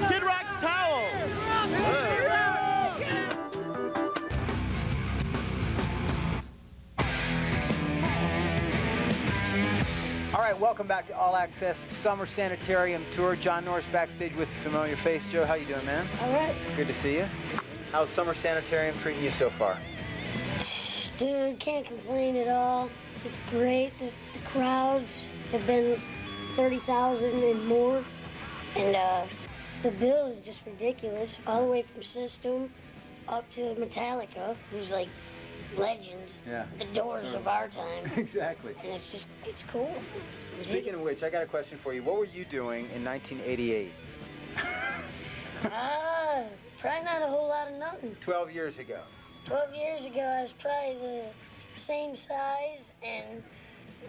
Kid Rock's towel. All right, welcome back to All Access Summer Sanitarium Tour. John Norris backstage with a familiar face. Joe, how you doing, man? All right. Good to see you. How's Summer Sanitarium treating you so far? Dude, can't complain at all. It's great. The crowds have been 30,000 and more. And the bill is just ridiculous. All the way from System up to Metallica, who's like legends. Yeah. The Doors of our time. Exactly. And it's just, it's cool. Speaking of which, I got a question for you. What were you doing in 1988? Probably not a whole lot of nothing. 12 years ago. 12 years ago, I was probably the same size and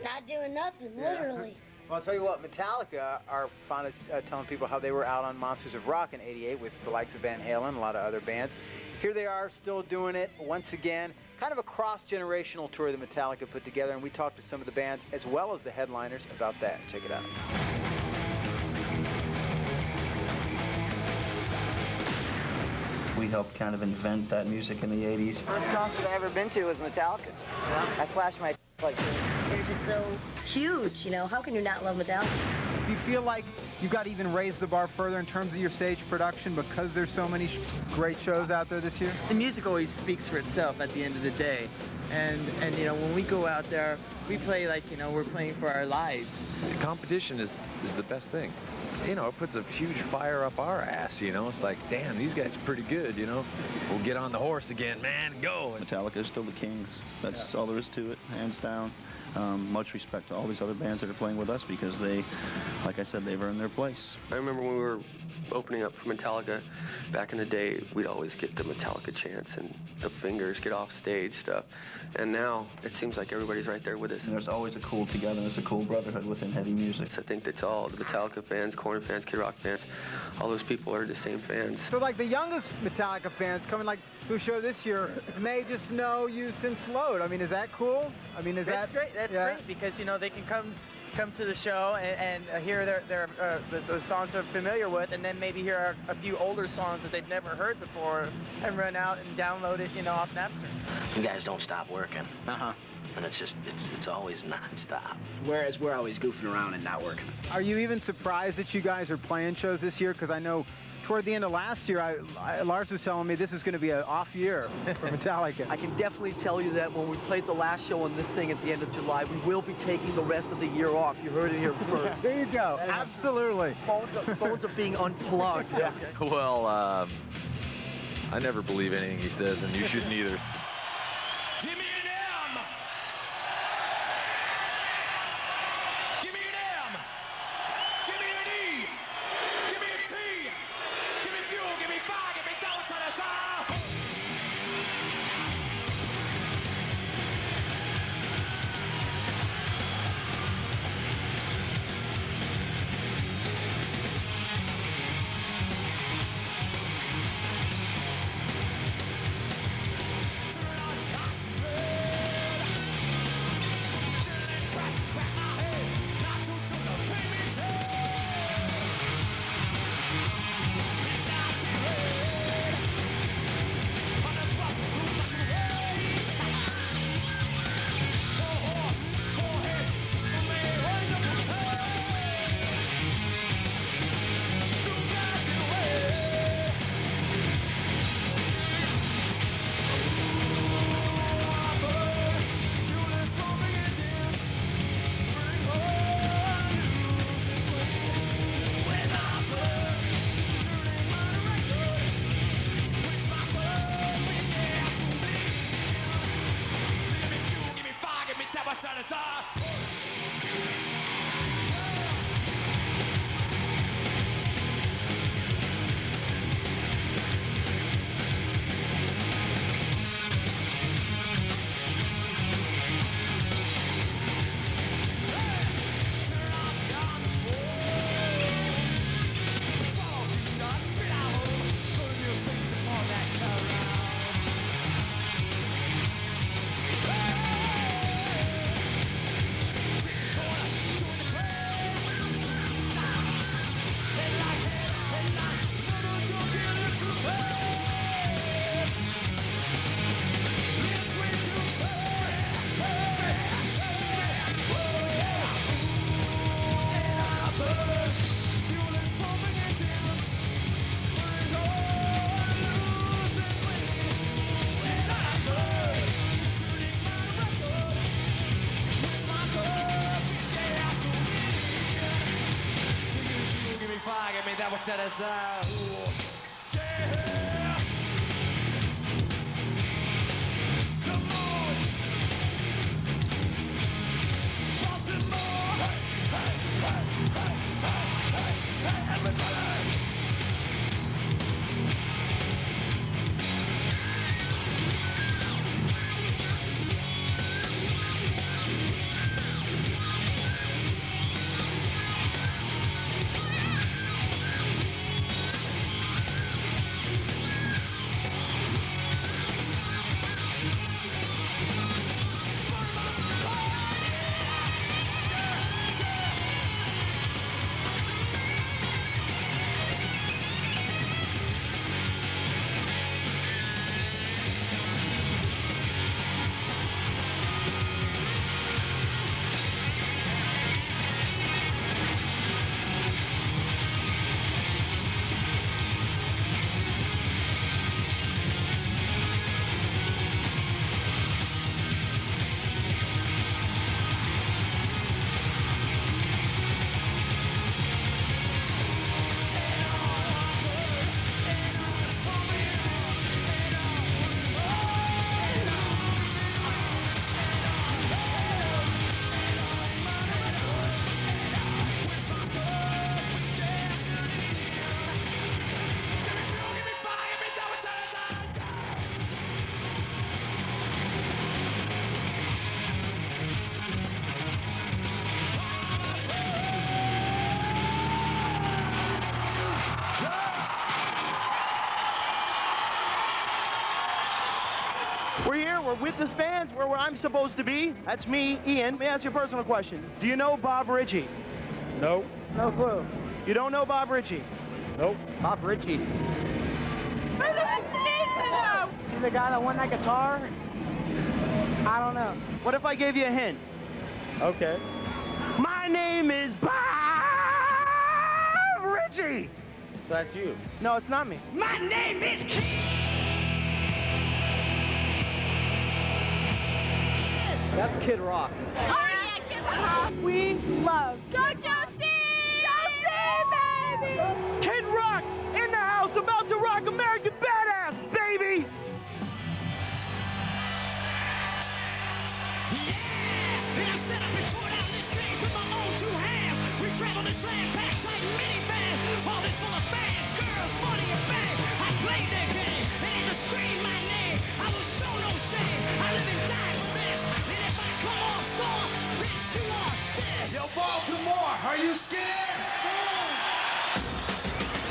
not doing nothing, literally. Well, I'll tell you what, Metallica are fond of telling people how they were out on Monsters of Rock in '88 with the likes of Van Halen, a lot of other bands. Here they are, still doing it once again. Kind of a cross-generational tour that Metallica put together, and we talked to some of the bands as well as the headliners about that. Check it out. We helped kind of invent that music in the 80s. First concert I ever been to was Metallica. I flashed my like. They're just so huge, you know. How can you not love Metallica? Do you feel like you've got to even raise the bar further in terms of your stage production because there's so many great shows out there this year? The music always speaks for itself at the end of the day. And you know, when we go out there, we play like, you know, we're playing for our lives. The competition is the best thing. You know, it puts a huge fire up our ass, you know. It's like, damn, these guys are pretty good, you know. We'll get on the horse again, man, go. Metallica is still the kings. That's all there is to it, hands down. Much respect to all these other bands that are playing with us because they, like I said, they've earned their place. I remember when we were opening up for Metallica back in the day, we'd always get the Metallica chants and the fingers get off stage stuff. And now it seems like everybody's right there with us. And there's always a cool togetherness, a cool brotherhood within heavy music. I think that's all the Metallica fans, Korn fans, Kid Rock fans, all those people are the same fans. So like the youngest Metallica fans coming like to a show this year may just know you since Load. I mean, is that cool? I mean, is That's great. That's great because, you know, they can come to the show and hear the songs they're familiar with, and then maybe hear a few older songs that they've never heard before, and run out and download it, you know, off Napster. You guys don't stop working. And it's just, it's always non-stop. Whereas we're always goofing around and not working. Are you even surprised that you guys are playing shows this year? Because I know toward the end of last year, Lars was telling me this is going to be an off year for Metallica. I can definitely tell you that when we played the last show on this thing at the end of July, we will be taking the rest of the year off. You heard it here first. There you go. Absolutely. Phones are being unplugged. Yeah. Well, I never believe anything he says, and you shouldn't either. Give me an M. Give me an M. Give me an E. Give me a T. Give me fuel. Give me fire. Give me dough to the side. We're here, we're with the fans, we're where I'm supposed to be. That's me, Ian. Let me ask you a personal question. Do you know Bob Ritchie? Nope. No clue. You don't know Bob Ritchie? Nope. Bob Ritchie. See the guy that won that guitar? I don't know. What if I gave you a hint? Okay. My name is Bob Ritchie! So that's you. No, it's not me. My name is King. That's Kid Rock. Oh yeah, Kid Rock. We love. Go Josie! Josie, baby! Kid Rock in the house, about to rock American Badass, baby! And I set up and tore down this stage with my own two hands. We traveled this land, pack-tight minivan. All this full of fans, girls, money, and fame. I played their game, they had to scream my name. I will show no shame. I live and die for this. And if I come off sore, bitch, you are this. Yo, Baltimore, are you scared?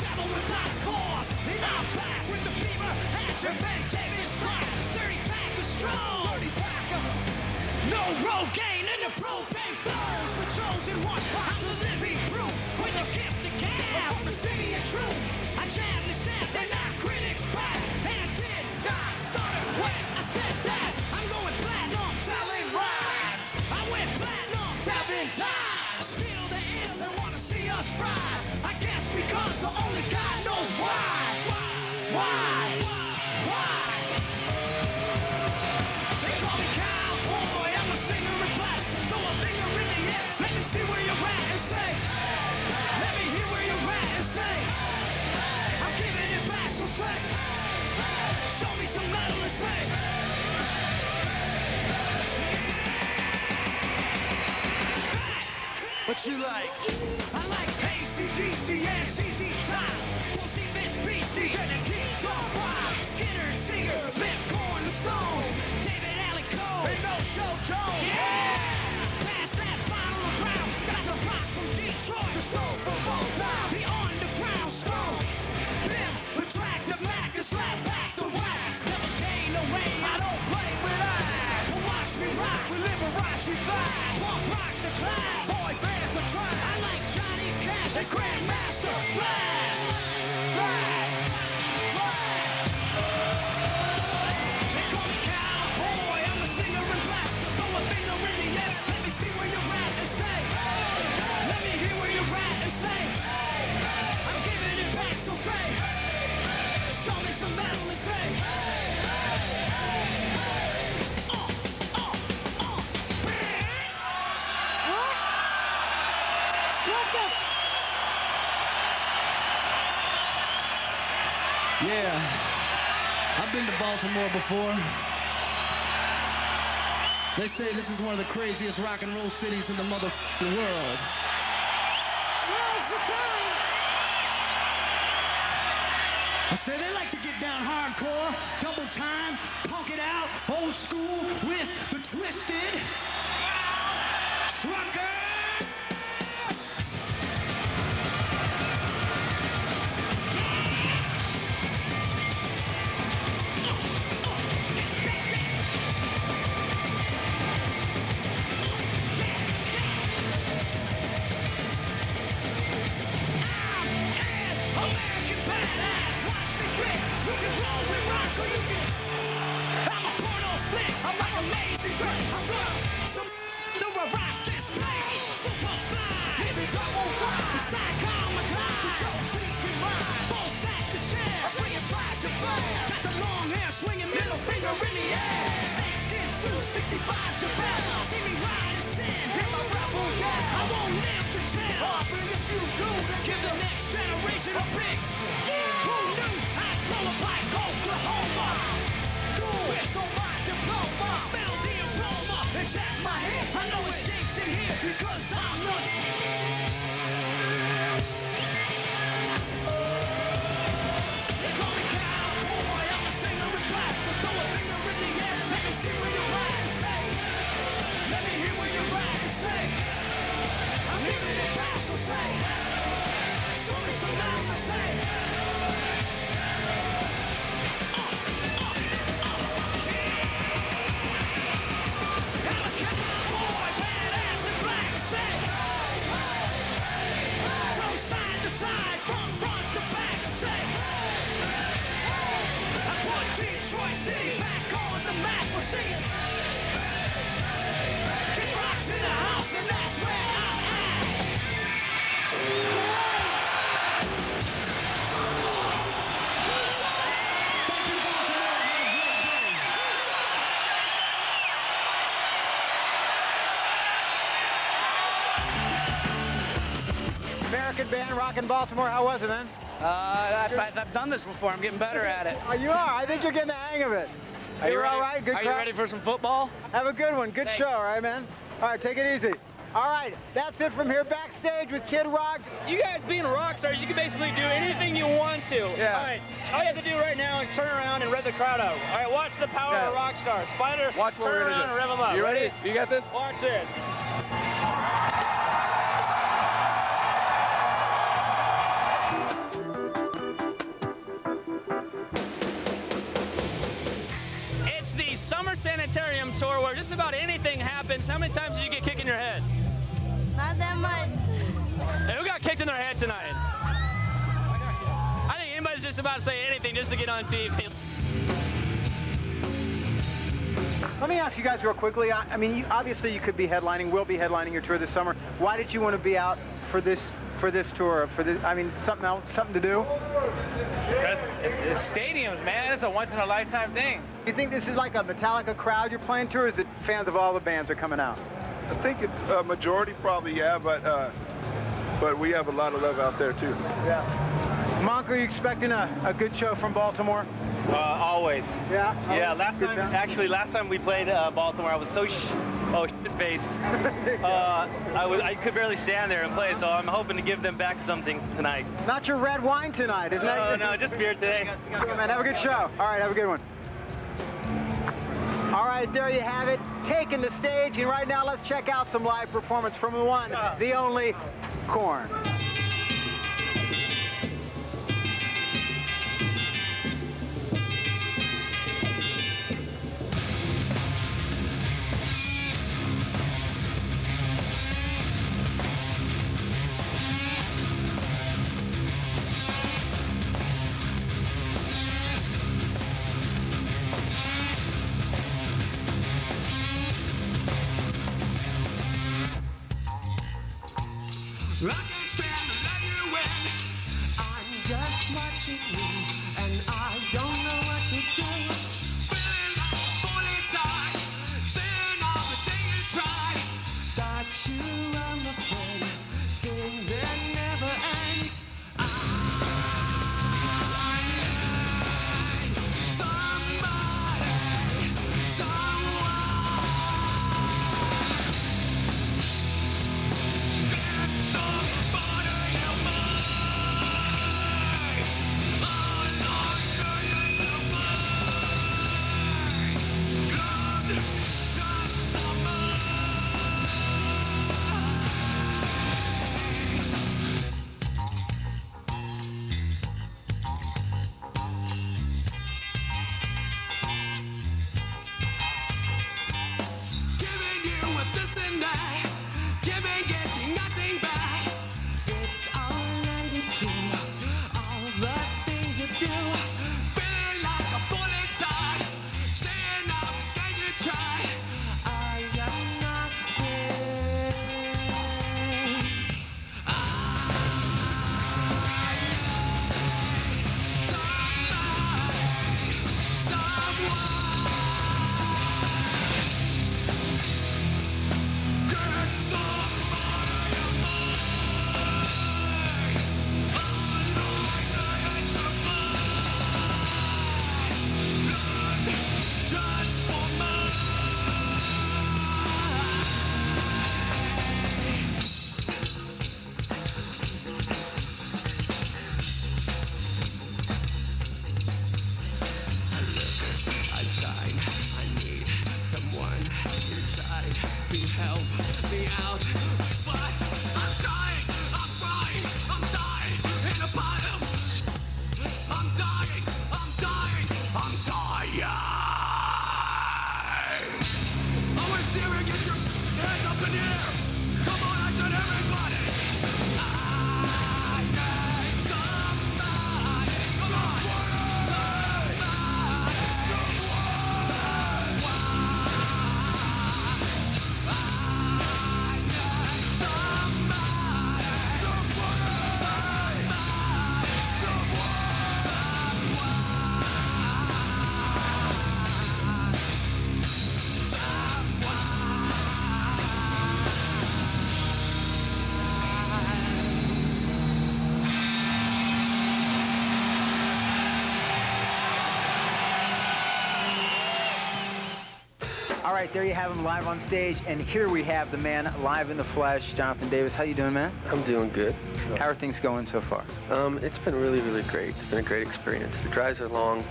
Devil without cause, and I'm back with the fever at your Ben Davis slide. 30-pack of strong. 30-pack of no road gain in the propane flows. The chosen one, I'm the living proof with the gift of gab. From the city of truth, I jammed the stamp, they knocked critics back. And I did not start it when I said that. I'm going platinum, telling rhymes. I went platinum 7 times. Still the ill, they want to see us fry. I guess because the only God knows why. Why? They call me cowboy, I'm a singer in black. Throw a finger in the air, let me see where you're at and say. Let me hear where you're at and say. I'm giving it back, so say. Show me some metal and say. What you like? I like AC/DC and ZZ Top. Pussy Fish Beasties and the Kings on Rock. Skinner, Singer, Lip Corn, the Stones. David Allen Coe and No Show Jones. Yeah! Pass that bottle around. Got the rock from Detroit, the soul from Old Town. The underground strong. Pimp, the tracks, the Mac, the slap back, the whack. Never gain no way, I don't play with eyes. But watch me rock with Liberace vibe. Punk rock the climb, boy bands the try. I like Johnny Cash and Grandmaster Flash. Flash, Flash. They call me cowboy, I'm a singer in black. Throw a finger in the air, let me see where you're at and say. Let me hear where you're at and say. I'm giving it back, so say. Show me some metal and say. Yeah, I've been to Baltimore before. They say this is one of the craziest rock and roll cities in the motherfucking world. I say they like to get down hardcore, double time, punk it out, old school with the twisted trucker. American badass, watch me kick. You can roll with rock or you can. I'm a porno flick. I'm like amazing girl. I'm gonna some do a rock this place. Super fly. If it don't fly, Psychon McCline. Control seeking mind. Full stack to share. I'm bringing flash and flare. Got the long hair swinging, middle finger in the air. Snakeskin suit, 65 Chevelle. See me ride and sin. Hear my rebel yell. I won't live to tell. And if you do, give the next generation a big. Who knew I'd blow up like Oklahoma? Twist on my diploma. Smell the aroma and check my head. I know it stinks in here because I'm not. They call me cowboy, I'm a singer in black. So throw a finger in the air, let me see where you're at and say. Let me hear where you're at and say. I'm giving it back, so say. Show me some love to say. I'm a cowboy, badass in black, say. Go side to side, from front to back, say. I put Detroit City back on the map for singing. Kid Rock's in the house and that's where I'm at. Thank you, Baltimore. Have a great day. American band, rockin' Baltimore. How was it, man? I've done this before. I'm getting better at it. Oh, you are. I think you're getting the hang of it. Are you You're ready? all right? Good Are you crowd? ready for some football? Have a good one. Good Thanks. show, all right, man? All right, take it easy. All right, that's it from here backstage with Kid Rock. You guys being rock stars, you can basically do anything you want to. Yeah. All right, all you have to do right now is turn around and rev the crowd up. All right, watch the power of a rock star. Spider, Watch what turn we're gonna around do. and rev them up. You ready? You got this? Watch this. It's the Summer Sanitarium tour where just about anything happens. How many times did you get kicked in your head? Not that much. Hey, who got kicked in their head tonight? I think anybody's just about to say anything just to get on TV. Let me ask you guys real quickly. I mean, obviously you could be headlining, will be headlining your tour this summer. Why did you want to be out for this tour? I mean, something else, something to do? Because it's stadiums, man. It's a once-in-a-lifetime thing. You think this is like a Metallica crowd you're playing to, or is it fans of all the bands are coming out? I think it's a majority probably, yeah, but we have a lot of love out there too. Yeah. Monk, are you expecting a good show from Baltimore? Always. Yeah? Yeah, last time we played Baltimore, I was so Oh, shit-faced. I could barely stand there and play, so I'm hoping to give them back something tonight. Not your red wine tonight, isn't it? No, just beer today. Okay, man, have a good show. All right, have a good one. All right, there you have it. Taking the stage, and right now let's check out some live performance from the one, the only, Korn. I can't stand to let you in. I'm just watching you, and I don't know what to do. Feeling like a fool inside, seeing all the things you tried. Got you on the phone, seems it never ends. I need somebody, someone. Giving you a this and that, getting nothing back. It's all related to all the things you do. Feeling like a fool inside, seeing everything you try. I am not there. I need somebody, someone. Get somebody of mine. Just for mine. I look outside. I need someone inside to help me out. But I'm dying, I'm crying, I'm dying in a pile. I'm dying, I'm dying, I'm dying. I want to see you get your hands up in the air. Come on, I said everybody. I need somebody. Come on. All right, there you have him live on stage, and here we have the man live in the flesh, Jonathan Davis. How you doing, man? I'm doing good. How are things going so far? It's been really, really great. It's been a great experience. The drives are long.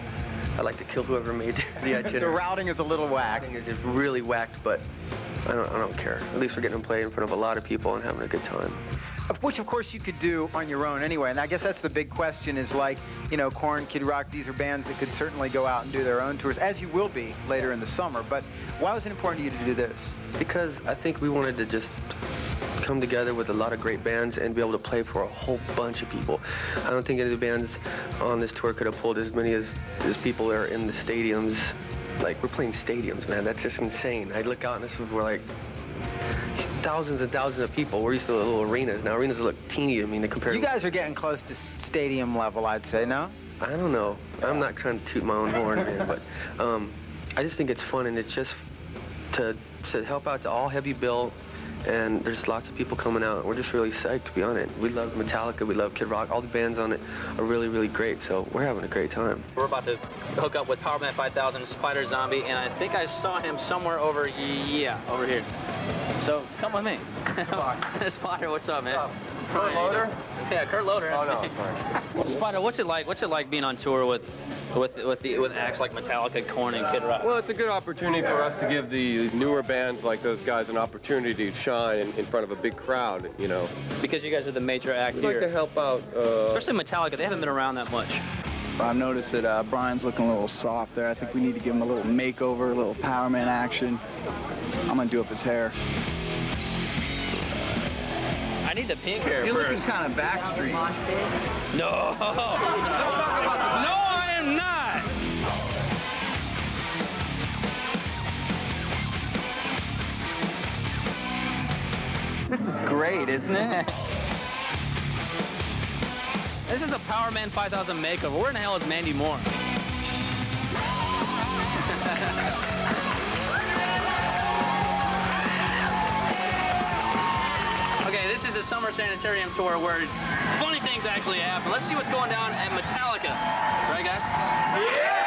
I'd like to kill whoever made the itinerary. The routing is a little whacked. The routing is just really whacked, but I don't care. At least we're getting to play in front of a lot of people and having a good time. Which, of course, you could do on your own anyway. And I guess that's the big question is like, you know, Korn, Kid Rock, these are bands that could certainly go out and do their own tours, as you will be later in the summer. But why was it important to you to do this? Because I think we wanted to just come together with a lot of great bands and be able to play for a whole bunch of people. I don't think any of the bands on this tour could have pulled as many as people are in the stadiums. Like, we're playing stadiums, man. That's just insane. I look out and we're like thousands and thousands of people. We're used to little arenas. Now arenas look teeny to me compared to... You guys are getting close to stadium level, I'd say, no? I don't know. I'm not trying to toot my own horn, man, but I just think it's fun, and it's just to help out to all heavy bill and there's lots of people coming out. We're just really psyched to be on it. We love Metallica, we love Kid Rock. All the bands on it are really, really great, so we're having a great time. We're about to hook up with Powerman 5000, Spider Zombie, and I think I saw him somewhere over here. So come with me. Spider, what's up, man? Kurt Loder? Yeah, Kurt Loder. Oh, no, sorry. Spider, what's it like? What's it like being on tour with acts like Metallica, Korn, and Kid Rock? Well, it's a good opportunity for us to give the newer bands like those guys an opportunity to shine in front of a big crowd, you know. Because you guys are the major act We'd here. like to help out. Especially Metallica, they haven't been around that much. I've noticed that Brian's looking a little soft there. I think we need to give him a little makeover, a little Power Man action. I'm gonna do up his hair. I need the pink hair You're first. looking kind of Backstreet. No! No, I am not! It's great, isn't it? This is the Powerman 5000 makeover. Where in the hell is Mandy Moore? Okay, this is the Summer Sanitarium tour where funny things actually happen. Let's see what's going down at Metallica. Right, guys? Yeah!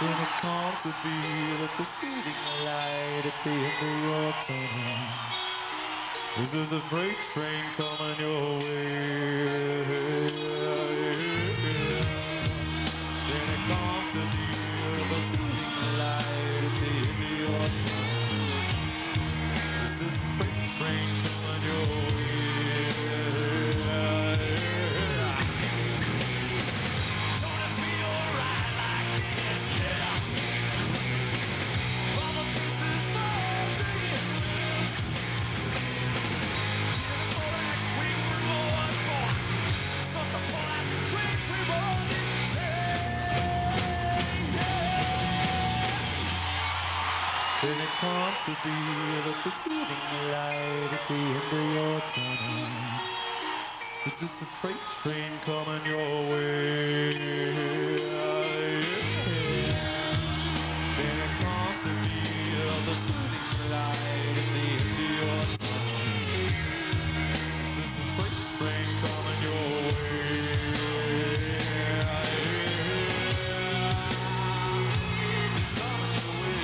Then it comes to be that the fading light at the end of your tunnel. This is the freight train coming your way. Then it comes to be the fading light at the end of your tunnel. This is the freight train coming your way. Then it comes to be that the fading light at the end of your tunnel. Is this a freight train coming your way? Then it comes to be the fading light at the end of your tunnel. Is this a freight train coming your way? It's coming your way.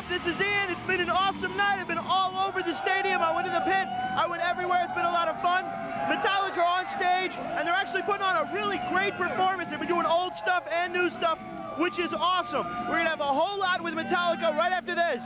This is Ian. It's been an awesome night. I've been all over the stadium. I went to the pit. I went everywhere. It's been a lot of fun. Metallica are on stage, and they're actually putting on a really great performance. They've been doing old stuff and new stuff, which is awesome. We're going to have a whole lot with Metallica right after this.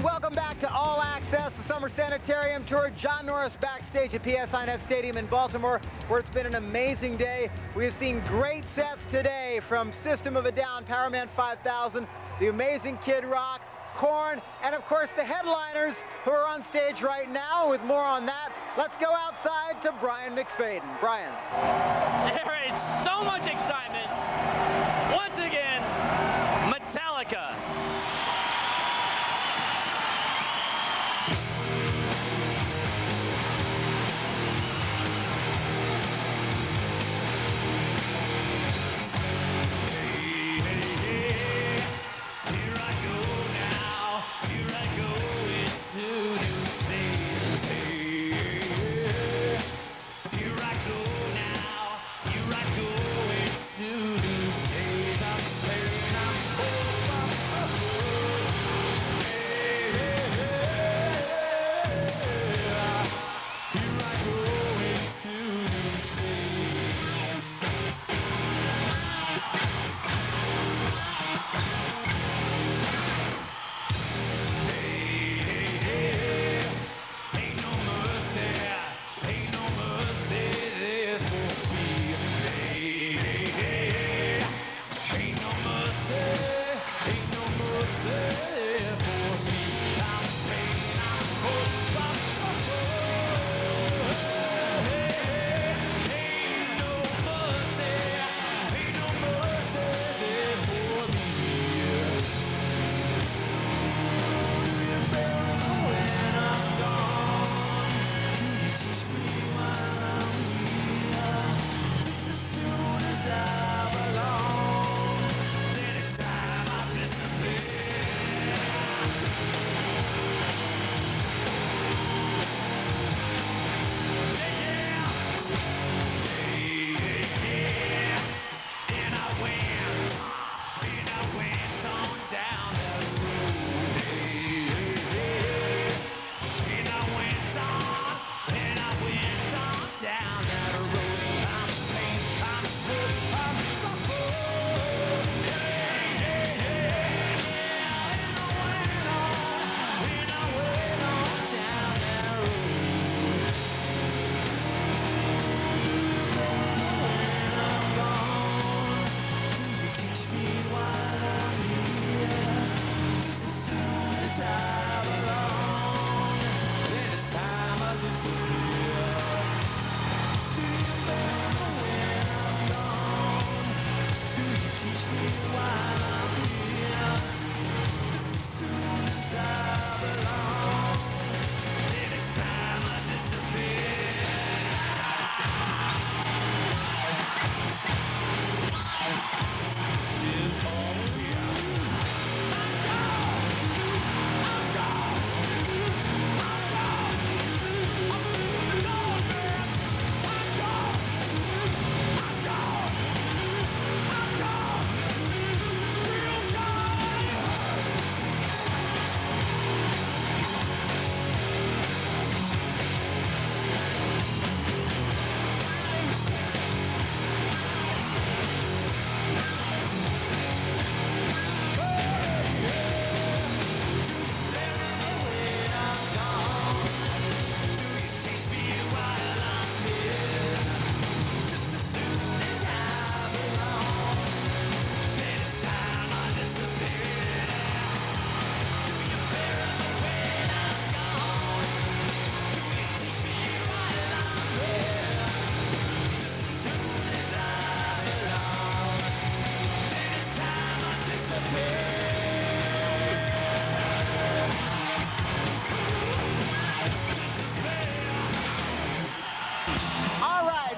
Welcome back to All Access, the Summer Sanitarium Tour. John Norris backstage at PSI Net Stadium in Baltimore, where it's been an amazing day. We have seen great sets today from System of a Down, Powerman 5000, the amazing Kid Rock, Korn, and of course the headliners who are on stage right now. With more on that, let's go outside to Brian McFadden. Brian. There is so much excitement. Once again, Metallica.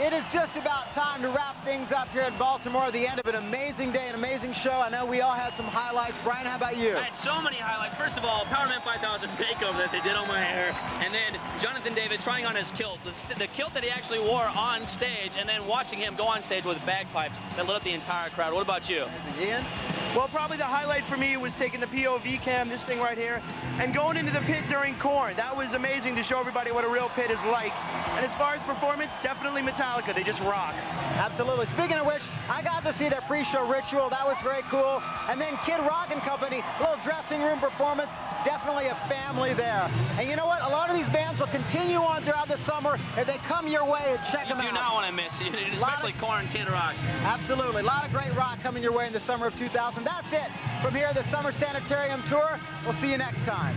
It is just about time to wrap things up here in Baltimore. The end of an amazing day, an amazing show. I know we all had some highlights. Brian, how about you? I had so many highlights. First of all, Powerman 5000 makeover that they did on my hair. And then Jonathan Davis trying on his kilt. The kilt that he actually wore on stage, and then watching him go on stage with bagpipes that lit up the entire crowd. What about you? Ian? Well, probably the highlight for me was taking the POV cam, this thing right here, and going into the pit during Korn. That was amazing to show everybody what a real pit is like. And as far as performance, definitely Metallica. They just rock. Absolutely. Speaking of which, I got to see their pre-show ritual. That was very cool. And then Kid Rock and Company, little dressing room performance. Definitely a family there. And you know what? A lot of these bands will continue on throughout the summer if they come your way and check them out. You do not want to miss, especially Korn, Kid Rock. Absolutely. A lot of great rock coming your way in the summer of 2000. That's it from here at the Summer Sanitarium Tour. We'll see you next time.